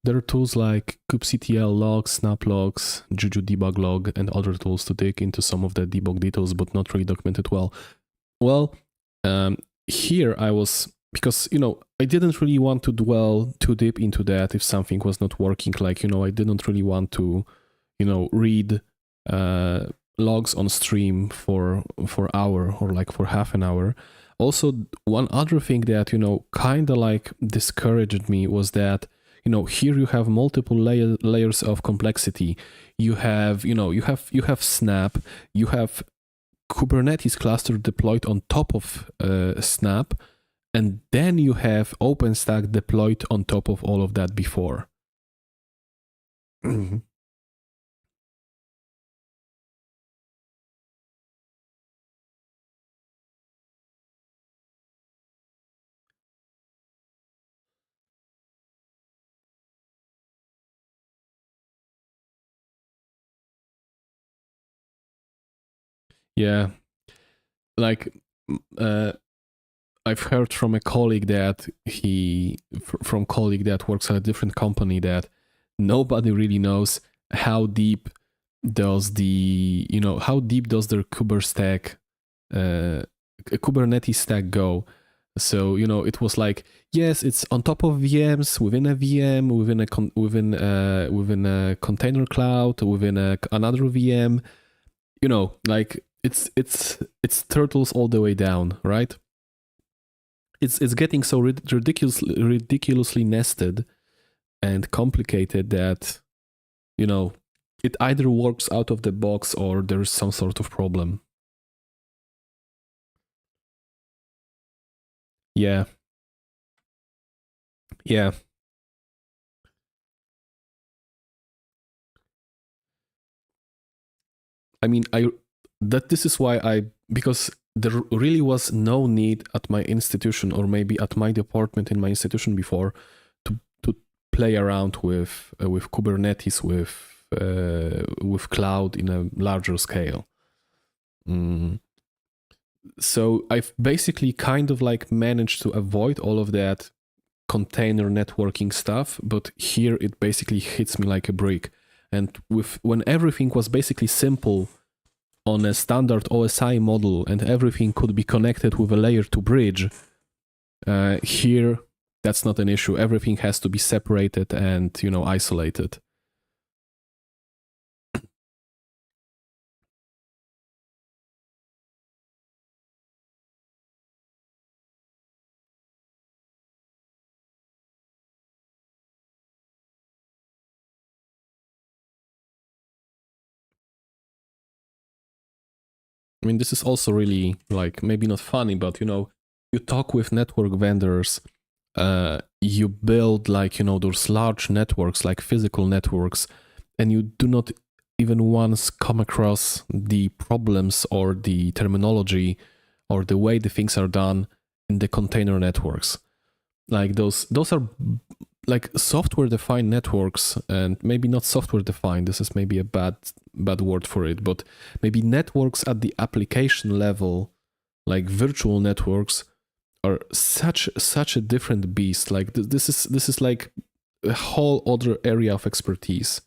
There are tools like kubectl logs, snap logs, Juju debug log, and other tools to dig into some of the debug details, but not really documented well. Well, here I was, because, I didn't really want to dwell too deep into that if something was not working. Like, I didn't really want to, read logs on stream for hour or like for half an hour. Also, one other thing that, kind of like discouraged me was that, here you have multiple layers of complexity. You have, you have Snap, you have Kubernetes cluster deployed on top of Snap, and then you have OpenStack deployed on top of all of that before. Yeah, like I've heard from a colleague that works at a different company that nobody really knows how deep does their Kubernetes stack go. So it was like, yes, it's on top of VMs, within a VM, within a container cloud, within another VM. Like it's turtles all the way down, right? It's getting so ridiculously nested and complicated that it either works out of the box or there's some sort of problem. Yeah. I mean, this is why because there really was no need at my institution or maybe at my department in my institution before to play around with Kubernetes, with cloud in a larger scale. So I've basically kind of like managed to avoid all of that container networking stuff, but here it basically hits me like a brick. And when everything was basically simple on a standard OSI model and everything could be connected with a layer 2 bridge, here that's not an issue. Everything has to be separated and isolated. I mean, this is also really like maybe not funny, but you talk with network vendors, you build like those large networks, like physical networks, and you do not even once come across the problems or the terminology or the way the things are done in the container networks. Like those are like software defined networks, and maybe not software defined, this is maybe a bad word for it, but maybe networks at the application level, like virtual networks, are such a different beast. Like this is like a whole other area of expertise.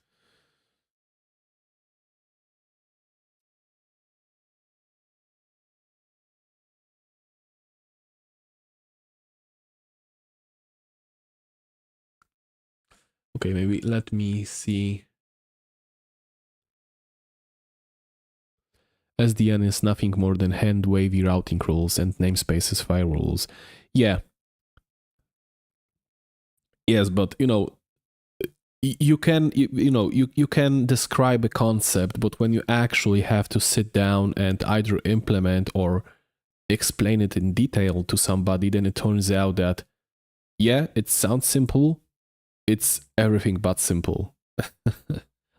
Okay, maybe let me see. SDN is nothing more than hand-wavy routing rules and namespaces firewalls. Yeah. Yes, but you can you can describe a concept, but when you actually have to sit down and either implement or explain it in detail to somebody, then it turns out that yeah, it sounds simple, it's everything but simple.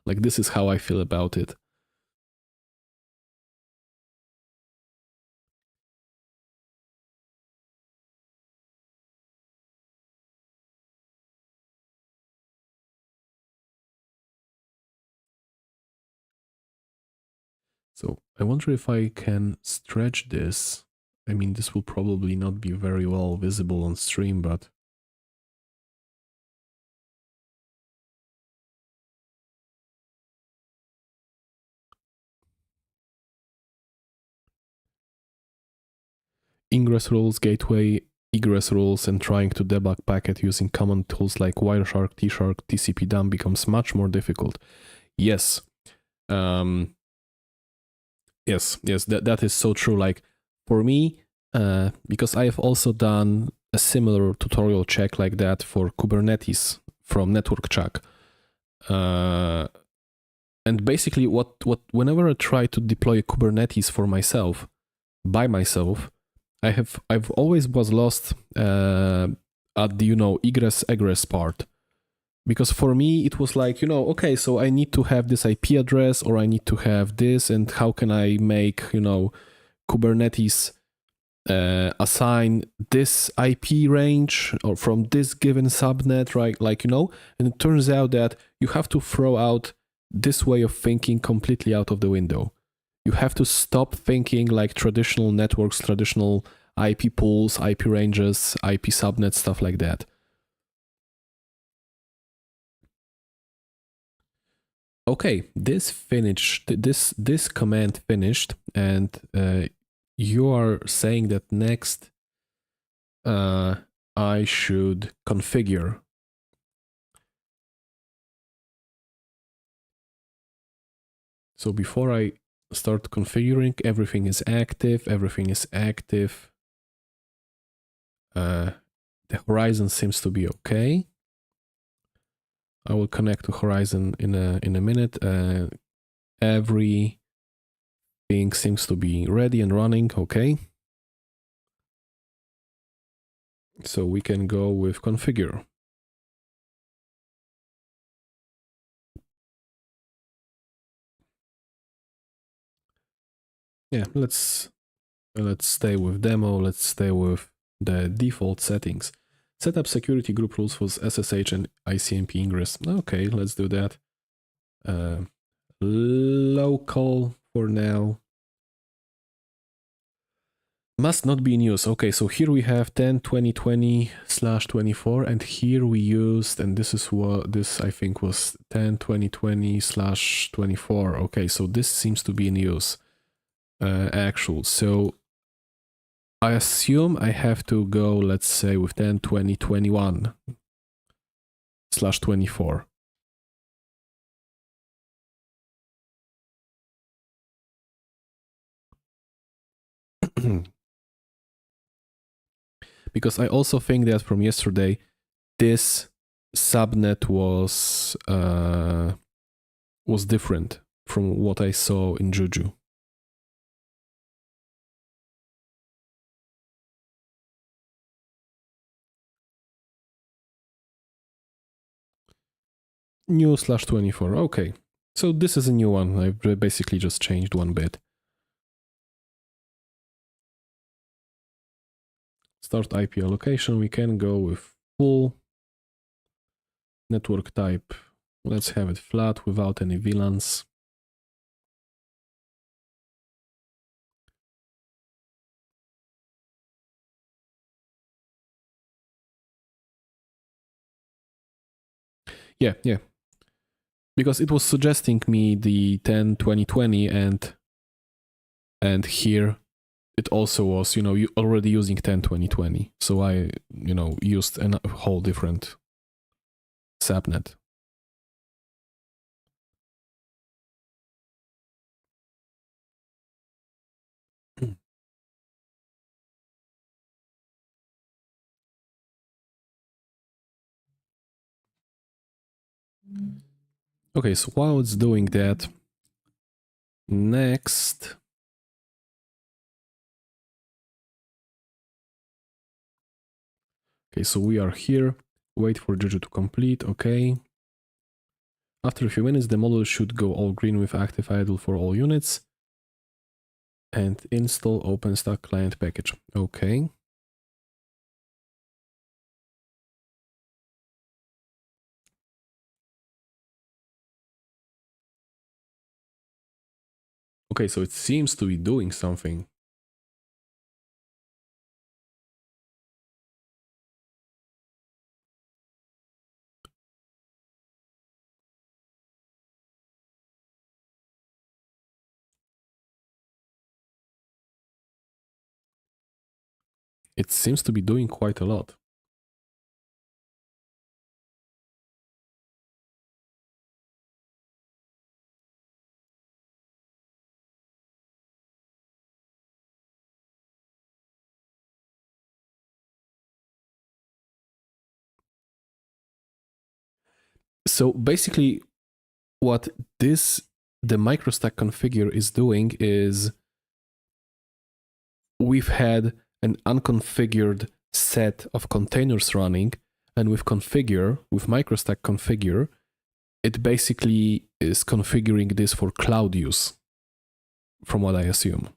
Like this is how I feel about it. So I wonder if I can stretch this. I mean, this will probably not be very well visible on stream, but ingress rules, gateway, egress rules, and trying to debug packet using common tools like Wireshark, Tshark, TCP dump becomes much more difficult. Yes. Yes, that is so true. Like for me, because I have also done a similar tutorial check like that for Kubernetes from Network Chuck. And basically whenever I try to deploy Kubernetes for myself, by myself, I've always was lost at the egress egress part. Because for me, it was like, okay, so I need to have this IP address or I need to have this, and how can I make, Kubernetes assign this IP range or from this given subnet, right? Like, and it turns out that you have to throw out this way of thinking completely out of the window. You have to stop thinking like traditional networks, traditional IP pools, IP ranges, IP subnets, stuff like that. Okay, this finished, this command finished, and you are saying that next I should configure. So before I start configuring, everything is active, the horizon seems to be okay. I will connect to horizon in a minute. Everything seems to be ready and running, okay. So we can go with configure. Yeah, let's stay with demo. Let's stay with the default settings. Set up security group rules for SSH and ICMP ingress. Okay, let's do that. Local for now. Must not be in use. Okay, so here we have 10.20.20/24, and here we used, and this is what this I think was 10.20.20/24. Okay, so this seems to be in use. Actual. So I assume I have to go, let's say, with 10.20.21/24. Because I also think that from yesterday, this subnet was different from what I saw in Juju. New/24. Okay, so this is a new one. I've basically just changed one bit. Start IP allocation. We can go with full network type. Let's have it flat without any VLANs. Yeah. Because it was suggesting me the 10.20.20 and here it also was, you already using 10.20.20. So I, used a whole different subnet. Okay, so while it's doing that, next, okay, so we are here, wait for Juju to complete, okay. After a few minutes, the model should go all green with active idle for all units. And install OpenStack client package, okay. Okay, so it seems to be doing something. It seems to be doing quite a lot. So basically what the Microstack configure is doing is we've had an unconfigured set of containers running, and with Microstack configure, it basically is configuring this for cloud use, from what I assume.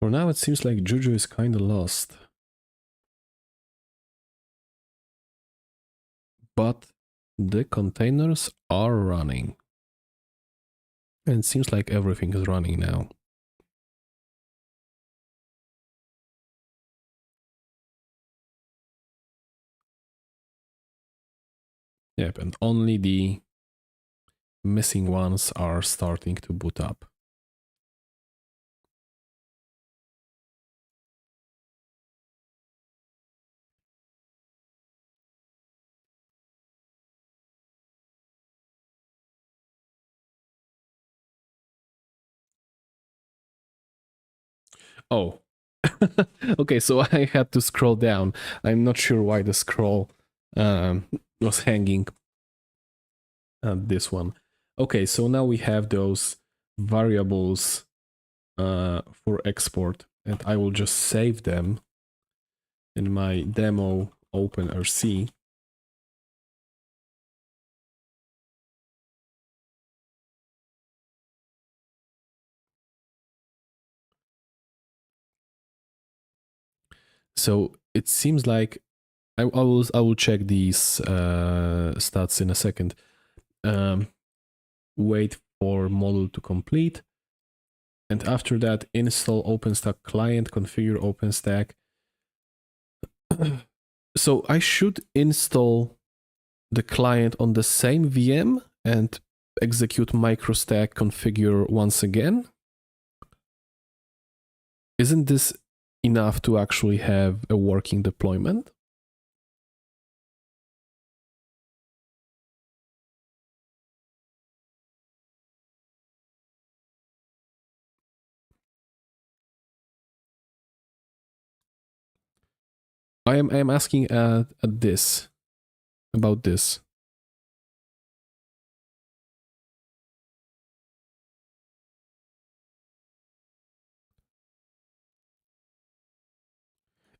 For now, it seems like Juju is kind of lost. But the containers are running. And it seems like everything is running now. Yep, and only the missing ones are starting to boot up. Oh, okay, so I had to scroll down. I'm not sure why the scroll was hanging at this one. Okay, so now we have those variables for export, and I will just save them in my demo OpenRC. So it seems like I will check these stats in a second. Wait for model to complete, and after that install OpenStack client, configure OpenStack. So I should install the client on the same VM and execute Microstack configure once again. Isn't this enough to actually have a working deployment? I am asking at this, about this.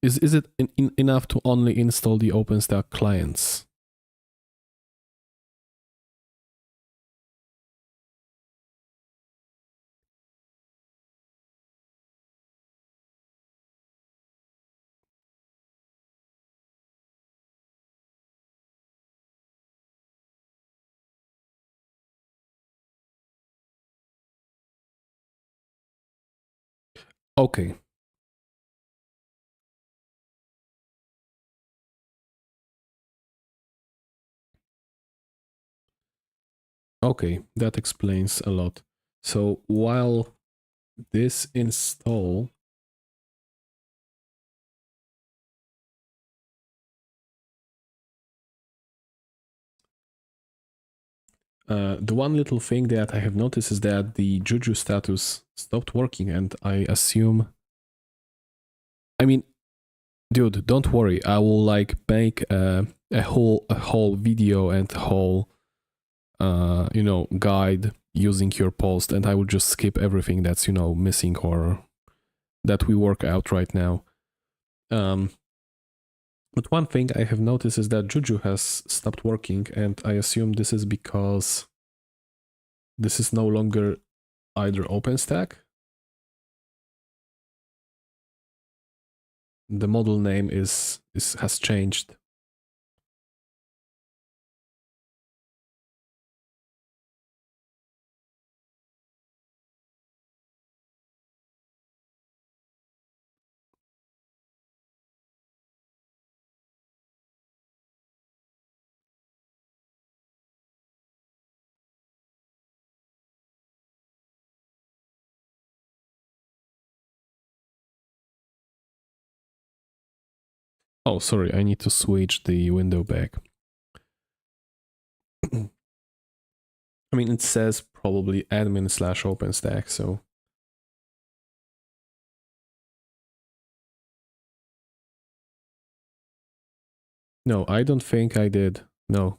Is it enough to only install the OpenStack clients? Okay. Okay, that explains a lot. So while this install the one little thing that I have noticed is that the Juju status stopped working, and I assume, I mean, dude, don't worry, I will like make a whole video and a whole you know, guide using your post, and I will just skip everything that's, you know, missing or that we work out right now. But one thing I have noticed is that Juju has stopped working, and I assume this is because this is no longer either OpenStack. The model name has changed. Oh, sorry, I need to switch the window back. I mean, it says probably admin/OpenStack, so. No, I don't think I did. No.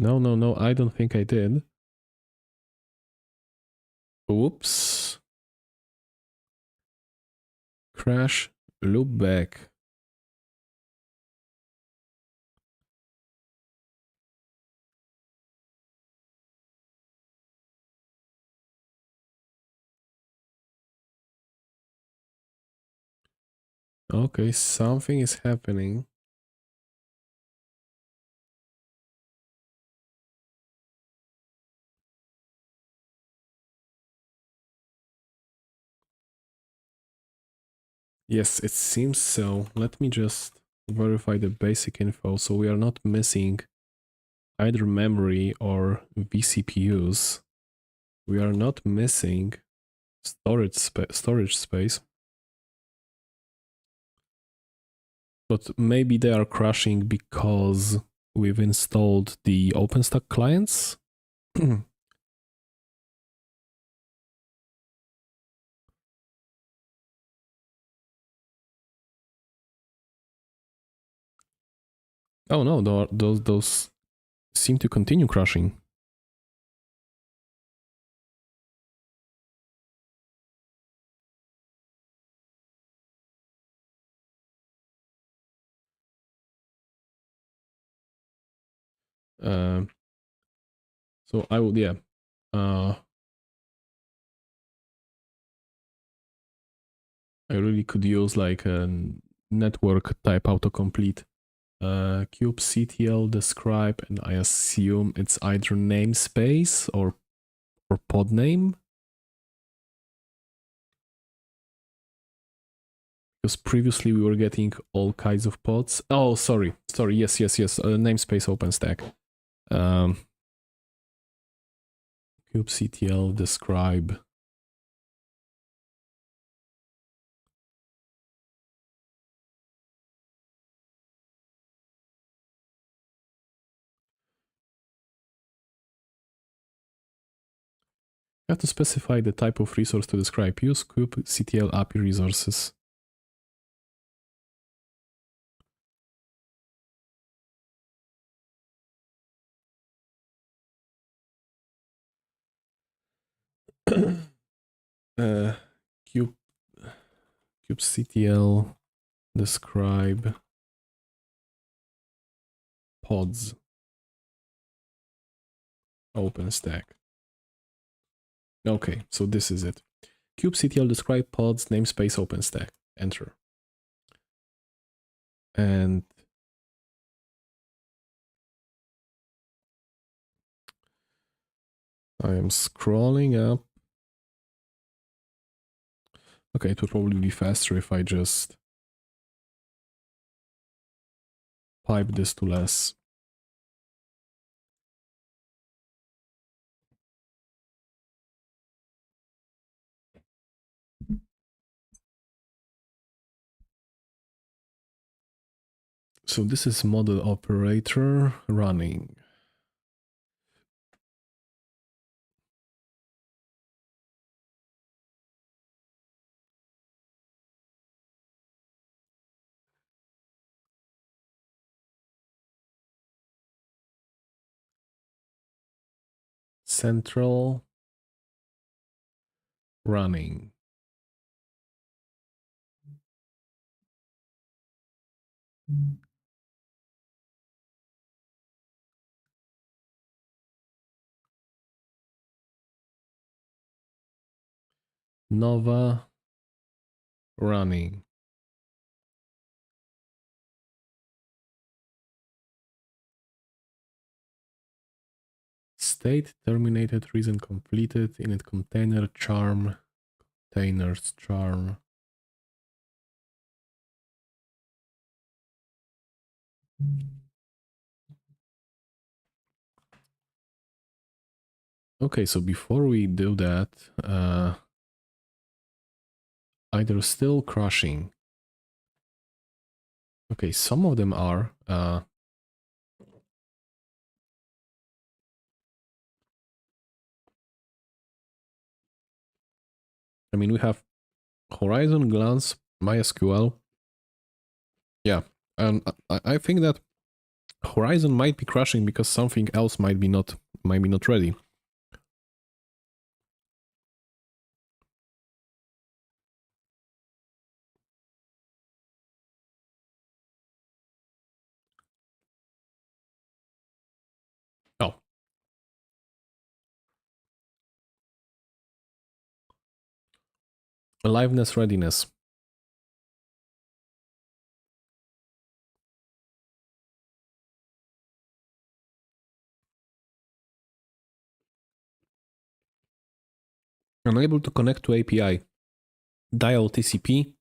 No, I don't think I did. Oops. Crash, loop back. Okay, something is happening. Yes, it seems so. Let me just verify the basic info. So we are not missing either memory or vCPUs. We are not missing storage space. But maybe they are crashing because we've installed the OpenStack clients. Oh no, those seem to continue crashing. So I would, yeah. I really could use like a network type autocomplete. kubectl describe, and I assume it's either namespace or pod name. Because previously we were getting all kinds of pods. Oh, sorry. Yes. Namespace OpenStack. kubectl describe. You have to specify the type of resource to describe. Use kubectl API resources. kubectl describe pods OpenStack. Okay, so this is it. kubectl describe pods namespace OpenStack. Enter. And I am scrolling up. Okay, it would probably be faster if I just pipe this to less. So this is model operator running. Central running. Nova running. State terminated, reason completed, init container, charm, containers, charm. Okay, so before we do that, either still crashing. Okay, some of them are. I mean, we have Horizon, Glance, MySQL. Yeah, and I think that Horizon might be crashing because something else might be not ready. Oh. Aliveness readiness. Unable to connect to API. Dial TCP.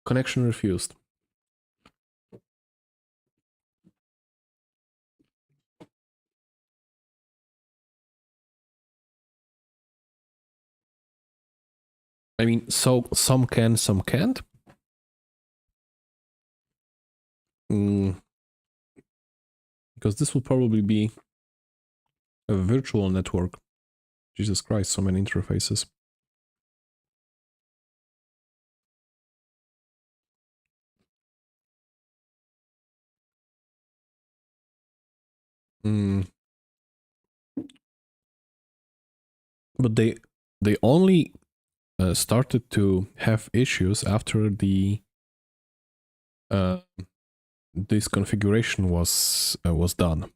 Connection refused. I mean, so some can, some can't. Because this will probably be a virtual network. Jesus Christ, so many interfaces. But they only started to have issues after the this configuration was done.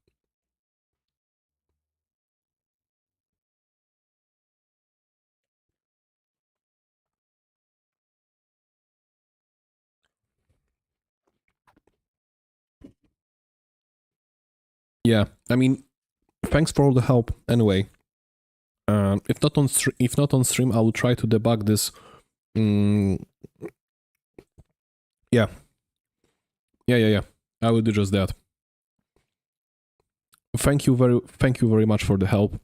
Yeah, I mean, thanks for all the help. Anyway, if not on stream, I will try to debug this. Yeah. I will do just that. Thank you very much for the help,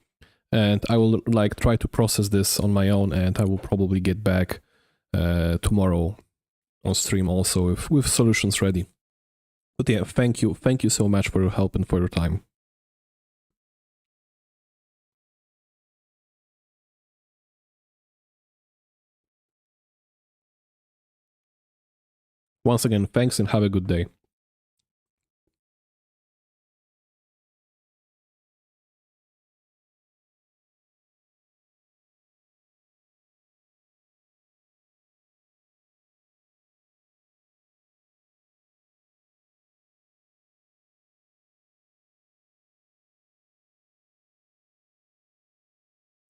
and I will try to process this on my own, and I will probably get back tomorrow on stream also with solutions ready. But yeah, thank you so much for your help and for your time. Once again, thanks and have a good day.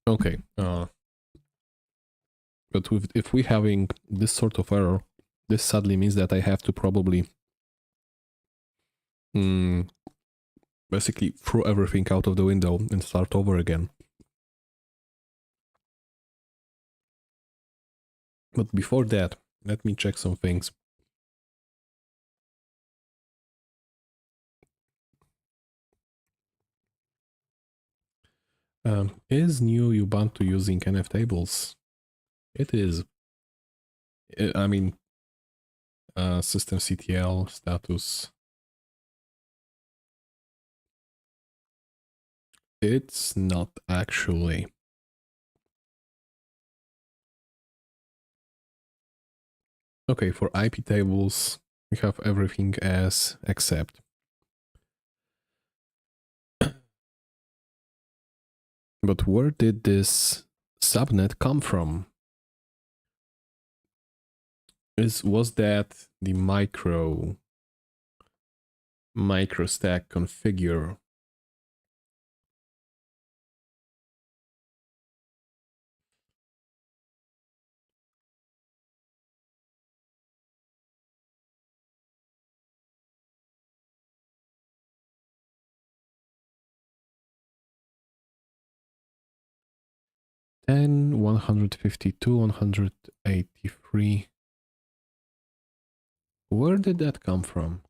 Okay, but if we having this sort of error, this sadly means that I have to probably basically throw everything out of the window and start over again. But before that, let me check some things. Is new Ubuntu using NF tables? It is. I mean, systemctl status. It's not actually. Okay, for IP tables, we have everything as except. But where did this subnet come from? Was that the Microstack configure? And 152, 183. Where did that come from?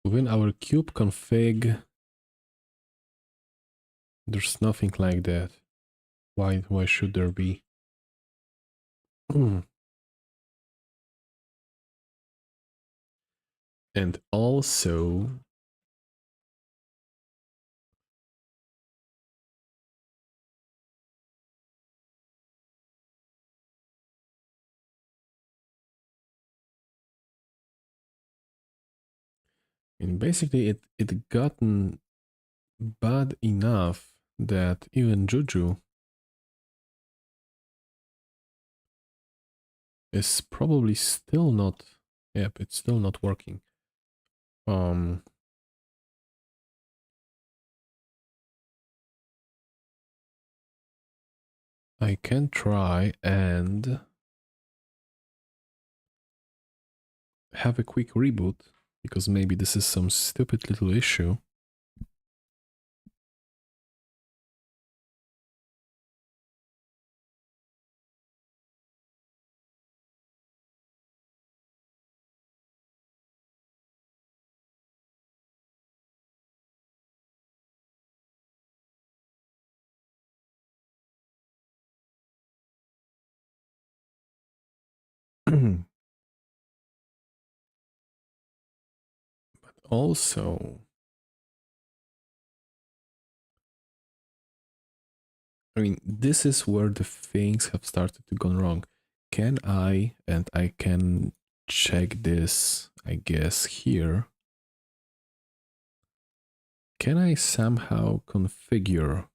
Within our kube config, there's nothing like that. Why should there be? And also, and basically it gotten bad enough that even Juju is probably still not, yep, it's still not working. I can try and have a quick reboot, because maybe this is some stupid little issue. But also, I mean, this is where the things have started to go wrong. Can I, and I can check this, I guess, here. Can I somehow configure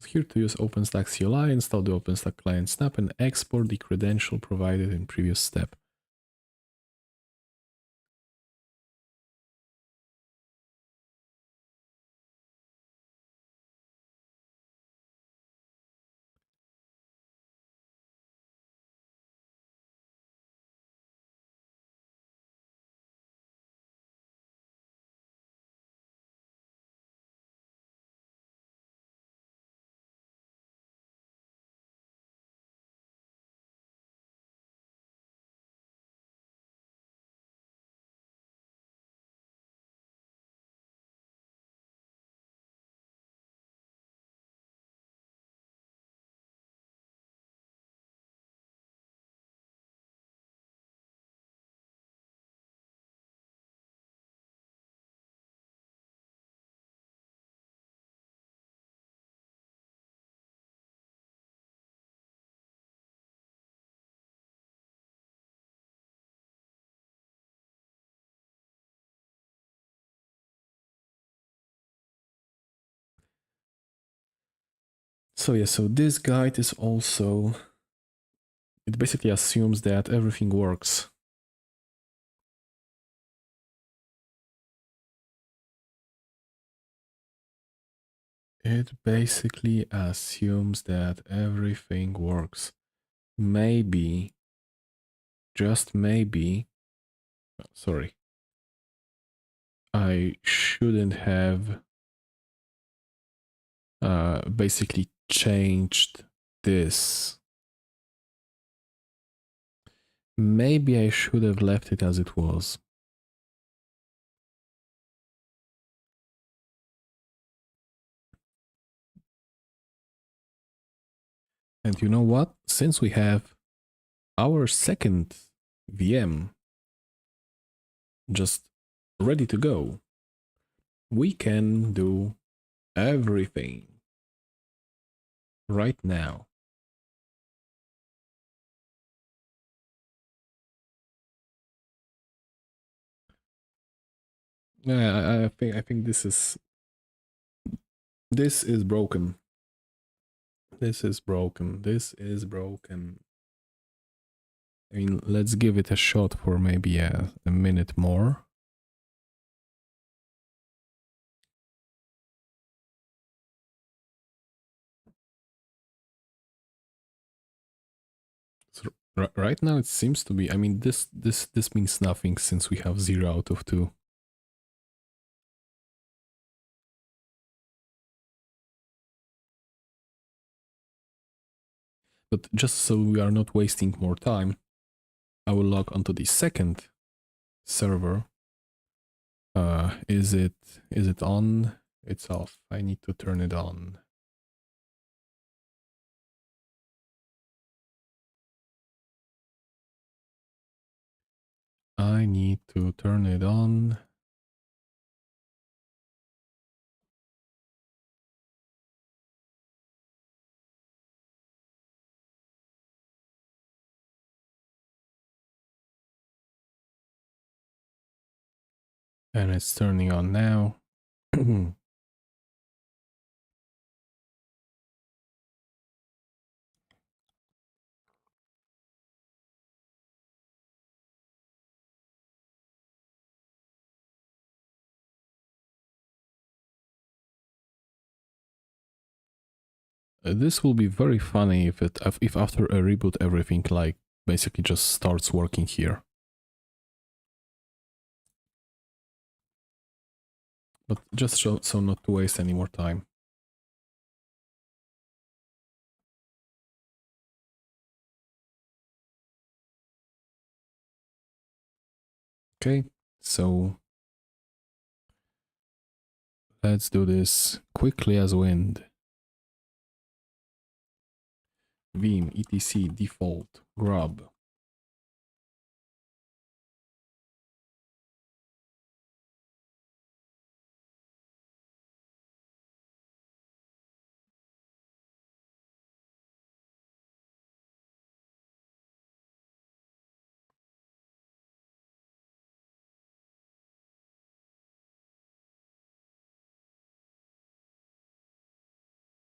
here to use OpenStack CLI, install the OpenStack client snap, and export the credential provided in previous step. So yeah, so this guide is also, it basically assumes that everything works. It basically assumes that everything works. Maybe, just maybe, sorry, I shouldn't have basically changed this. Maybe I should have left it as it was. And you know what? Since we have our second VM just ready to go, we can do everything right now. Yeah, I think this is broken. This is broken. This is broken. I mean, let's give it a shot for maybe a minute more. So right now it seems to be, I mean, this means nothing since we have 0 out of 2. But just so we are not wasting more time, I will log onto the second server Is it on? It's off. I need to turn it on. I need to turn it on. And it's turning on now. This will be very funny if after a reboot everything like basically just starts working here. But just so not to waste any more time. Okay, so let's do this quickly as wind. Vim etc default grub.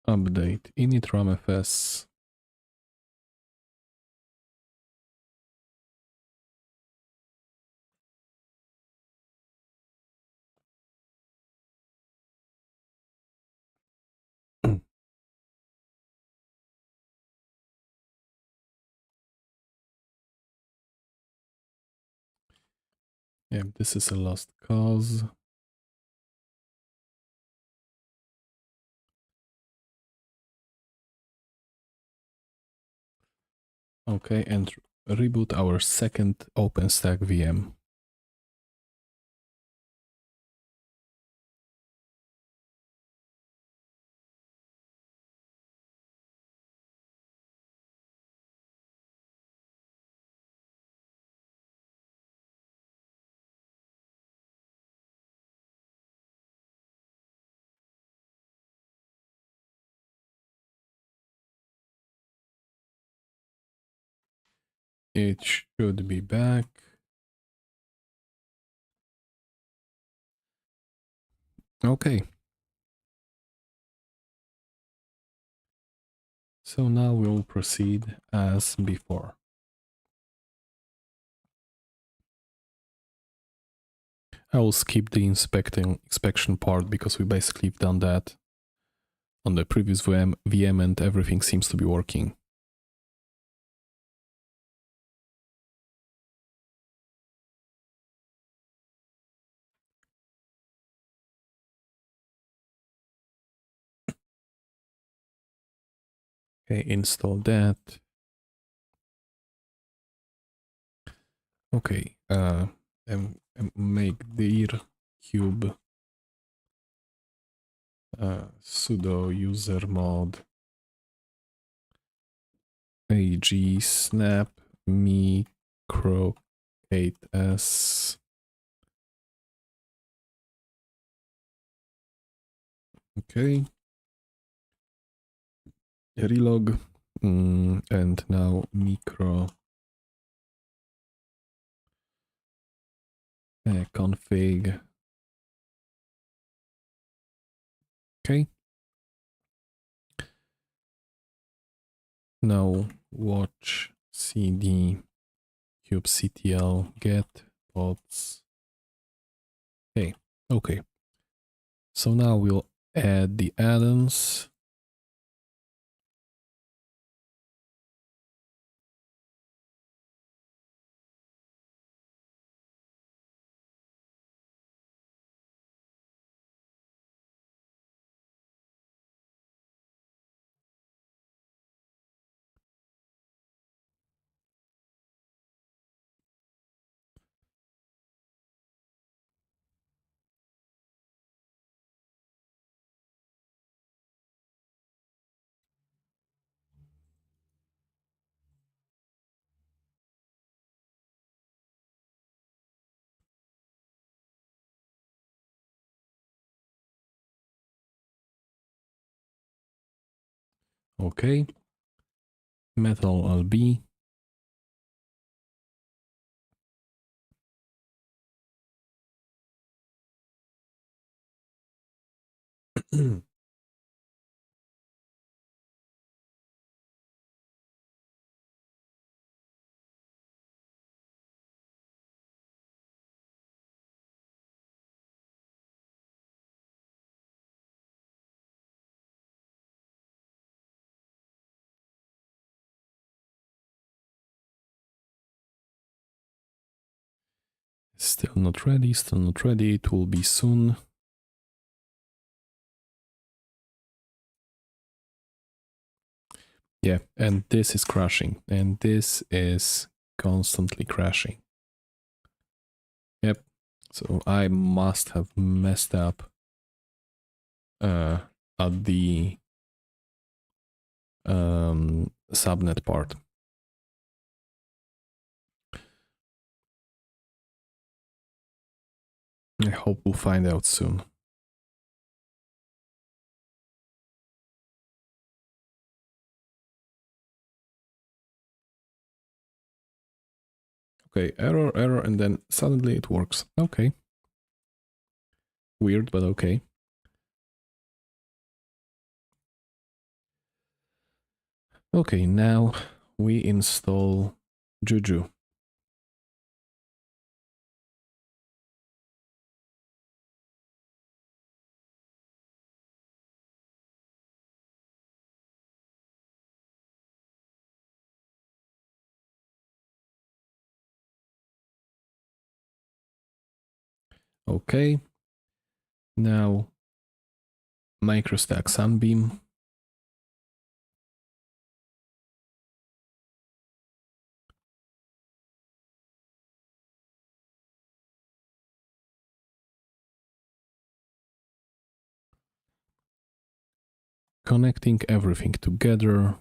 Update init ramfs. Yeah, this is a lost cause. Okay, and reboot our second OpenStack VM. It should be back. Okay. So now we'll proceed as before. I will skip the inspection part because we basically have done that on the previous VM and everything seems to be working. Okay, install that. Okay, and make dir cube sudo usermod ag snap MicroKS. Okay. Relog and now micro config. Okay. Now watch cd kubectl get pods. Okay. Okay. So now we'll add the add-ons. Okay. Metal LB. Still not ready, still not ready. It will be soon. Yeah, and this is crashing, and this is constantly crashing. Yep, so I must have messed up at the subnet part. I hope we'll find out soon. Okay, error, error, and then suddenly it works. Okay. Weird, but okay. Okay, now we install Juju. Okay. Now Microstack Sunbeam. Connecting everything together.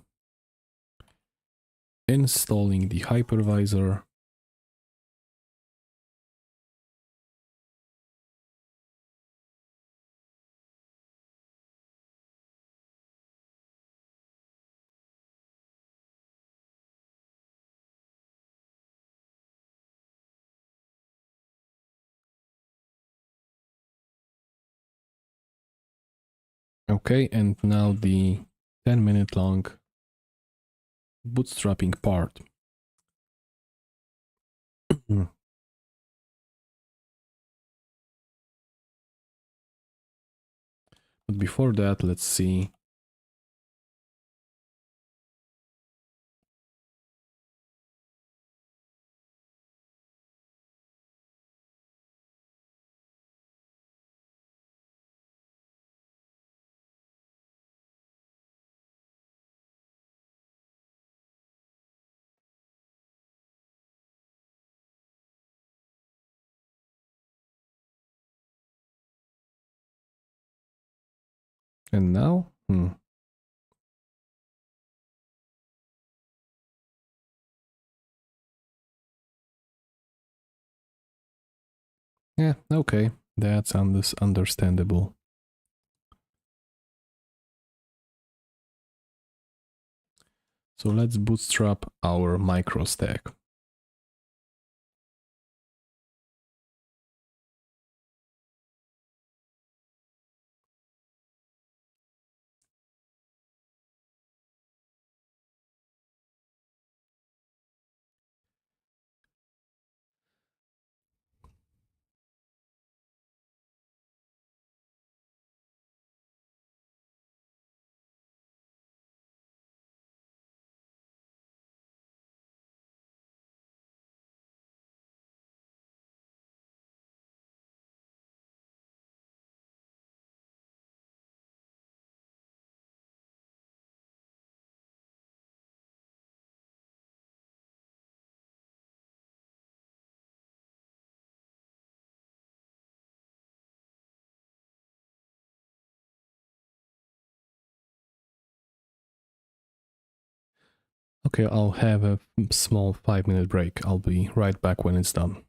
Installing the hypervisor. Okay, and now the 10-minute long bootstrapping part. But before that, let's see. And now? Yeah, okay. That's understandable. So let's bootstrap our Microstack. Okay, I'll have a small 5-minute break. I'll be right back when it's done.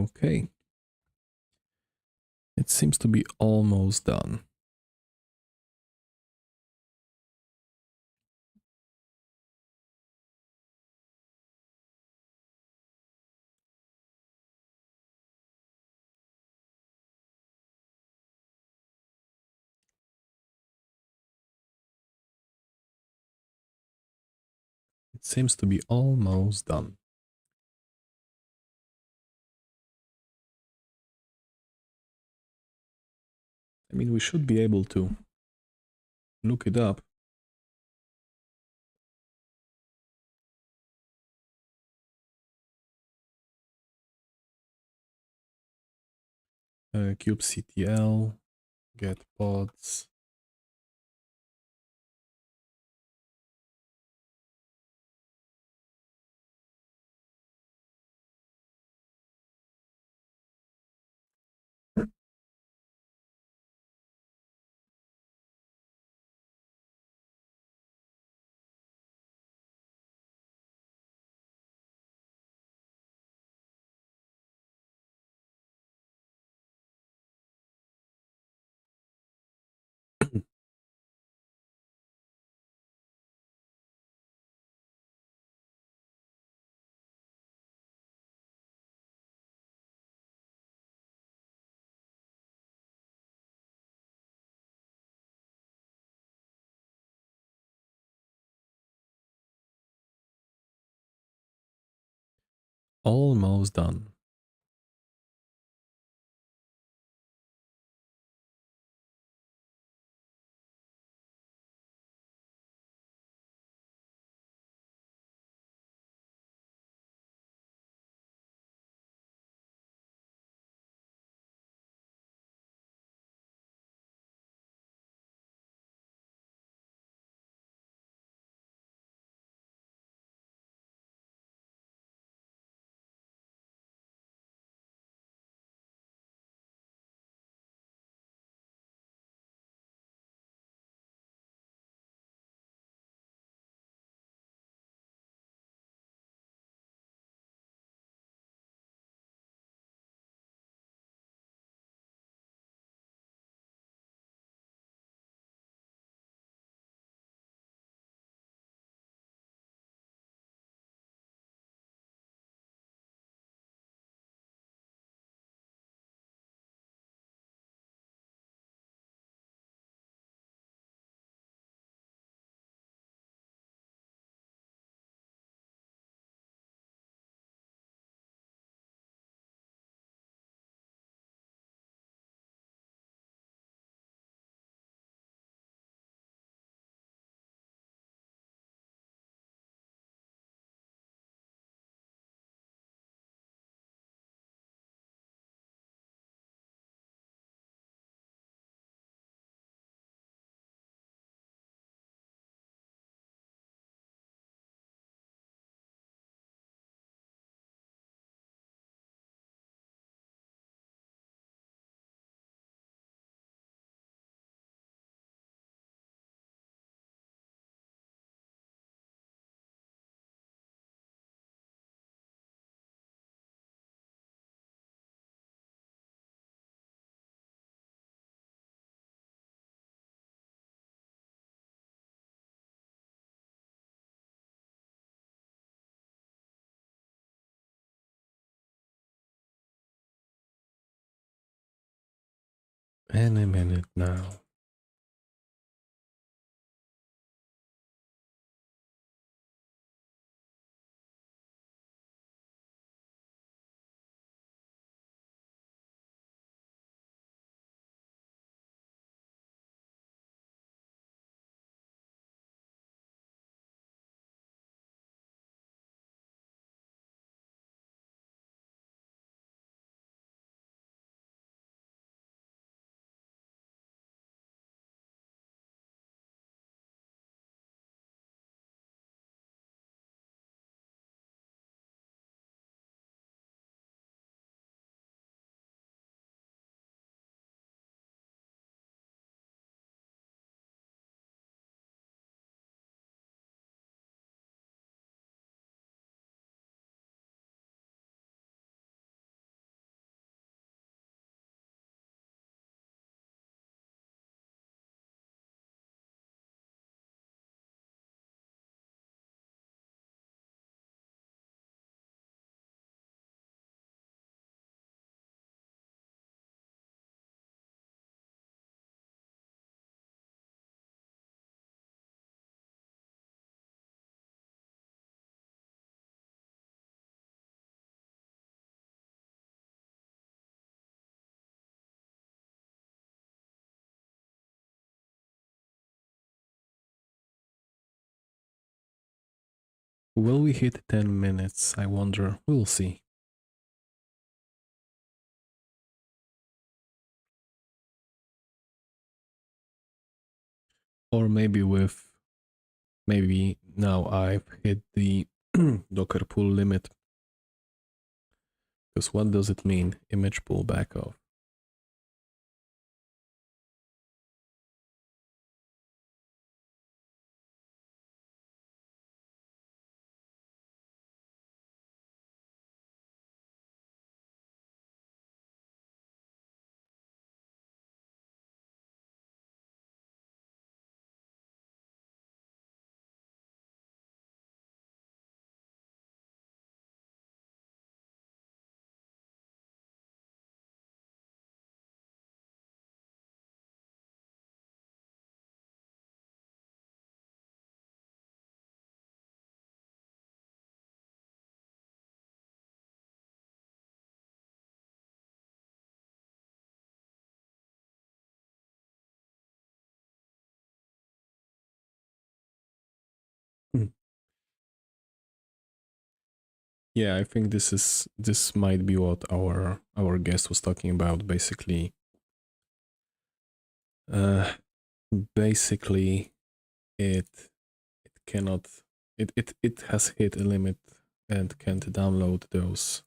Okay. It seems to be almost done. It seems to be almost done. I mean, we should be able to look it up. kubectl, get pods. Almost done. Any minute now. Will we hit 10 minutes? I wonder. We'll see. Or maybe maybe now I've hit the Docker pull limit. Because what does it mean? Image pull back off. Yeah, I think this might be what our guest was talking about. Basically, basically, it cannot it has hit a limit and can't download those.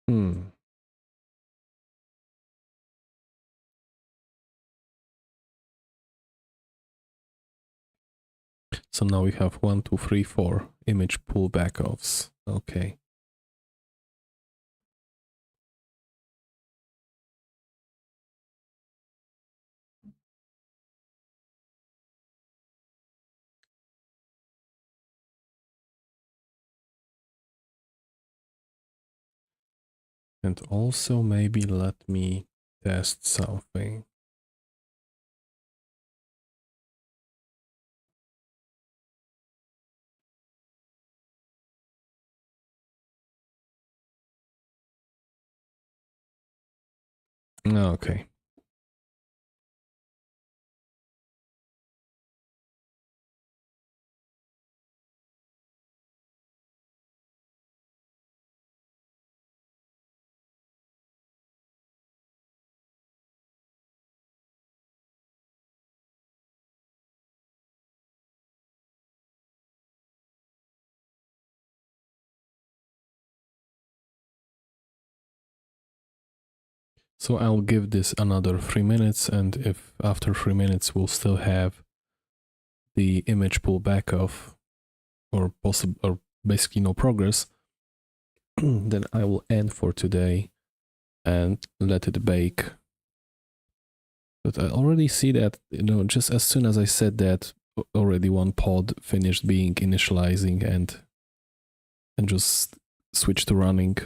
Hmm. So now we have 1, 2, 3, 4 image pull backoffs. Okay. And also maybe let me test something. Okay. So I'll give this another 3 minutes, and if after 3 minutes we'll still have the image pull back off or basically no progress, then I will end for today and let it bake. But I already see that, just as soon as I said that, already one pod finished being initializing and just switched to running.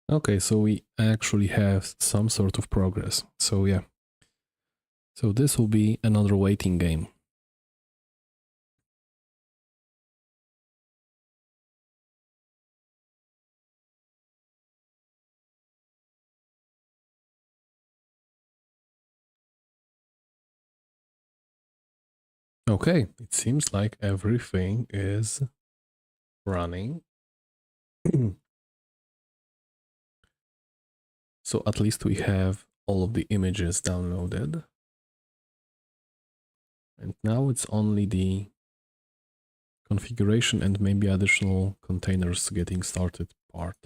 Okay, so we actually have some sort of progress. So yeah. So this will be another waiting game. Okay, it seems like everything is running. So at least we have all of the images downloaded. And now it's only the configuration and maybe additional containers getting started part.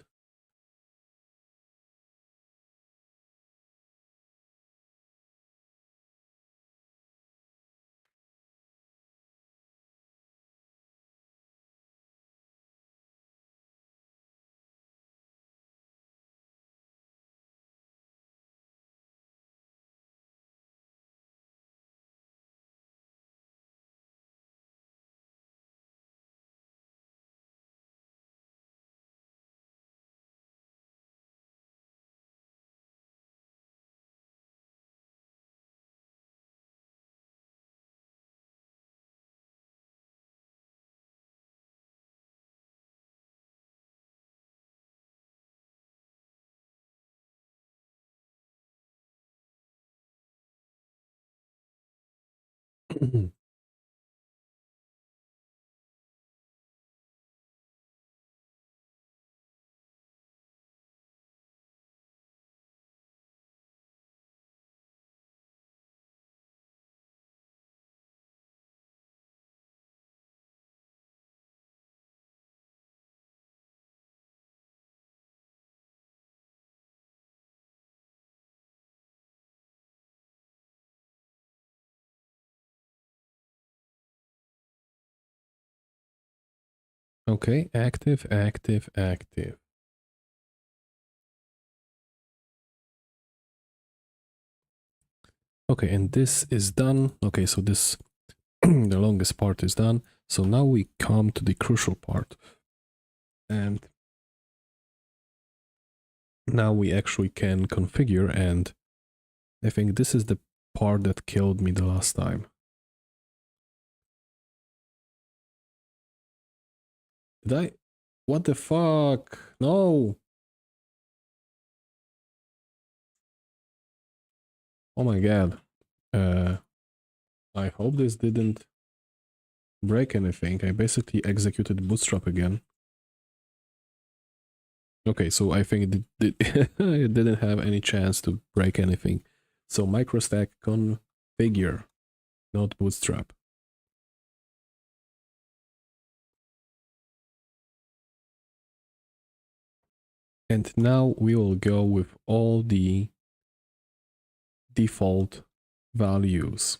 Okay, active, active, active. Okay, and this is done. Okay, so this, the longest part is done. So now we come to the crucial part. And now we actually can configure, and I think this is the part that killed me the last time. Did I? What the fuck? No! Oh my god. I hope this didn't break anything. I basically executed Bootstrap again. Okay, so I think it didn't have any chance to break anything. So Microstack configure, not Bootstrap. And now we will go with all the default values.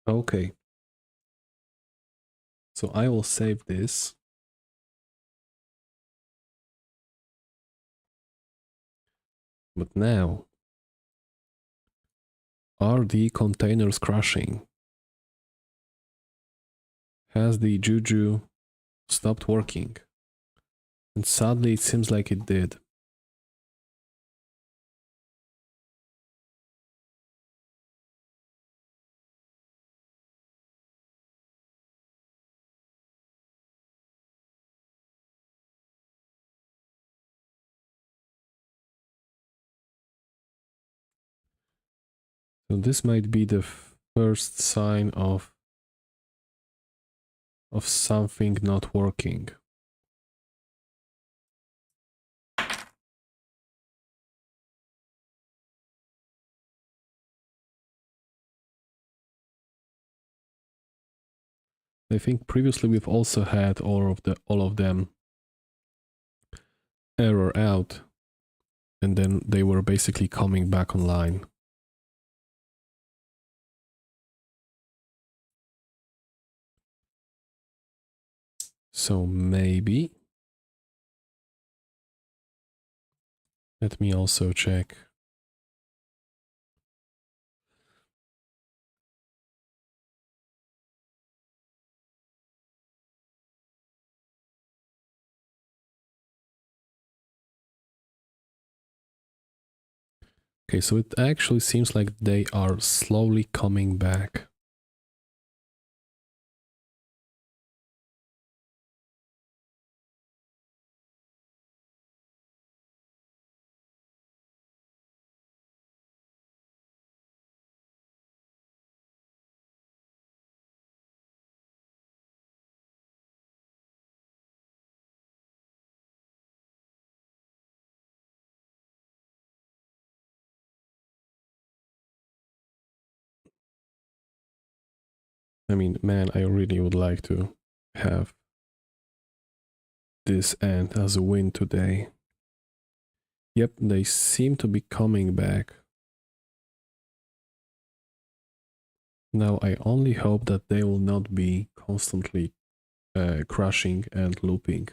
Okay. So I will save this. But now, are the containers crashing? Has the Juju stopped working? And sadly, it seems like it did. So this might be the first sign of something not working. I think previously we've also had all of them error out, and then they were basically coming back online. So maybe, let me also check. Okay, so it actually seems like they are slowly coming back. I mean, man, I really would like to have this end as a win today. Yep, they seem to be coming back. Now I only hope that they will not be constantly crashing and looping.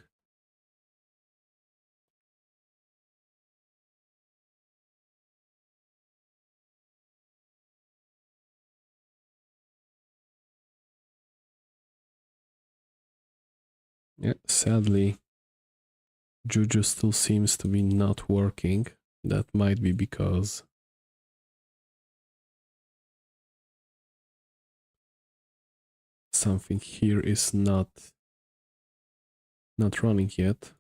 Yeah, sadly, Juju still seems to be not working. That might be because something here is not running yet.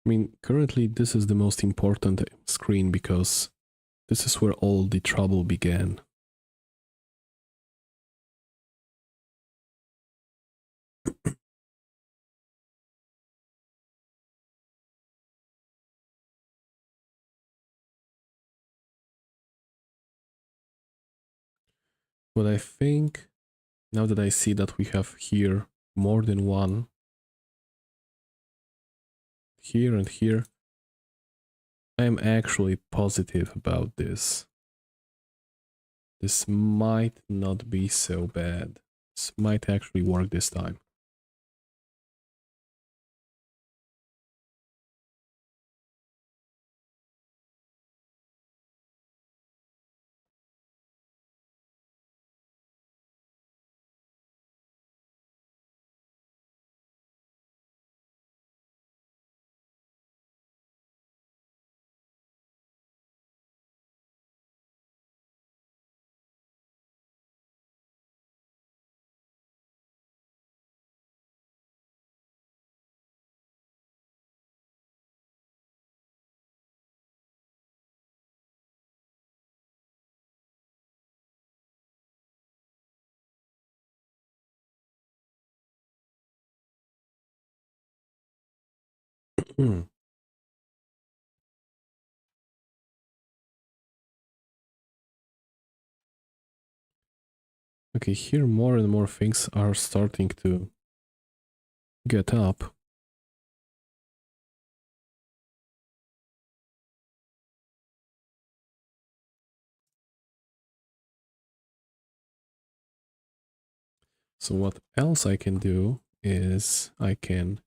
I mean, currently this is the most important screen because this is where all the trouble began. But I think now that I see that we have here more than one, here and here, I'm actually positive about this. This might not be so bad. This might actually work this time. Okay, here more and more things are starting to get up. So what else I can do is I can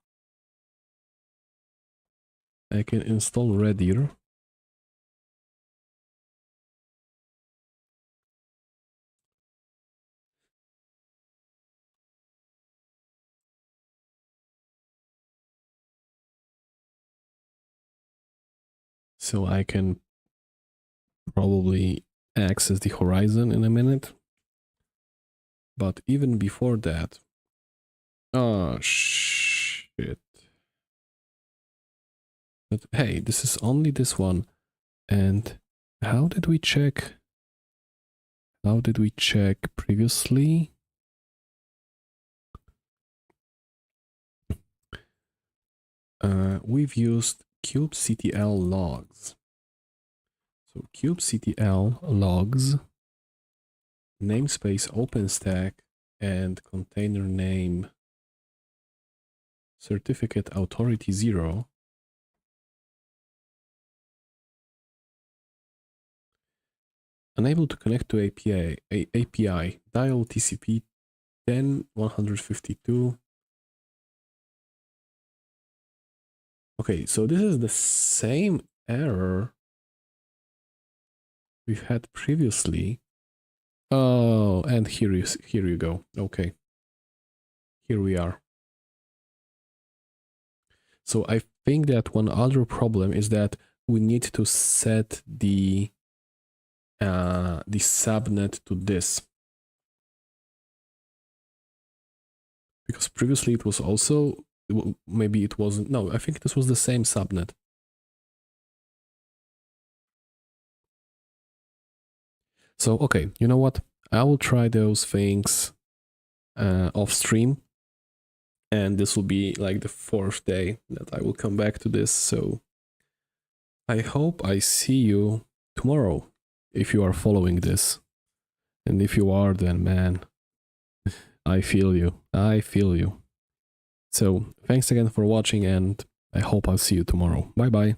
install Redir. So I can probably access the horizon in a minute. But even before that, oh shit. But hey, this is only this one. And how did we check? How did we check previously? we've used kubectl logs. So kubectl logs, namespace OpenStack, and container name certificate authority 0. Unable to connect to API, dial TCP 10.152. Okay, so this is the same error we've had previously. Oh, and here you go. Okay, here we are. So I think that one other problem is that we need to set the subnet to this, because previously it was also, maybe it wasn't. No, I think this was the same subnet. So, okay, you know what? I will try those things off stream. And this will be like the 4th day that I will come back to this. So I hope I see you tomorrow if you are following this. And if you are, then man, I feel you. I feel you. So thanks again for watching, and I hope I'll see you tomorrow. Bye bye.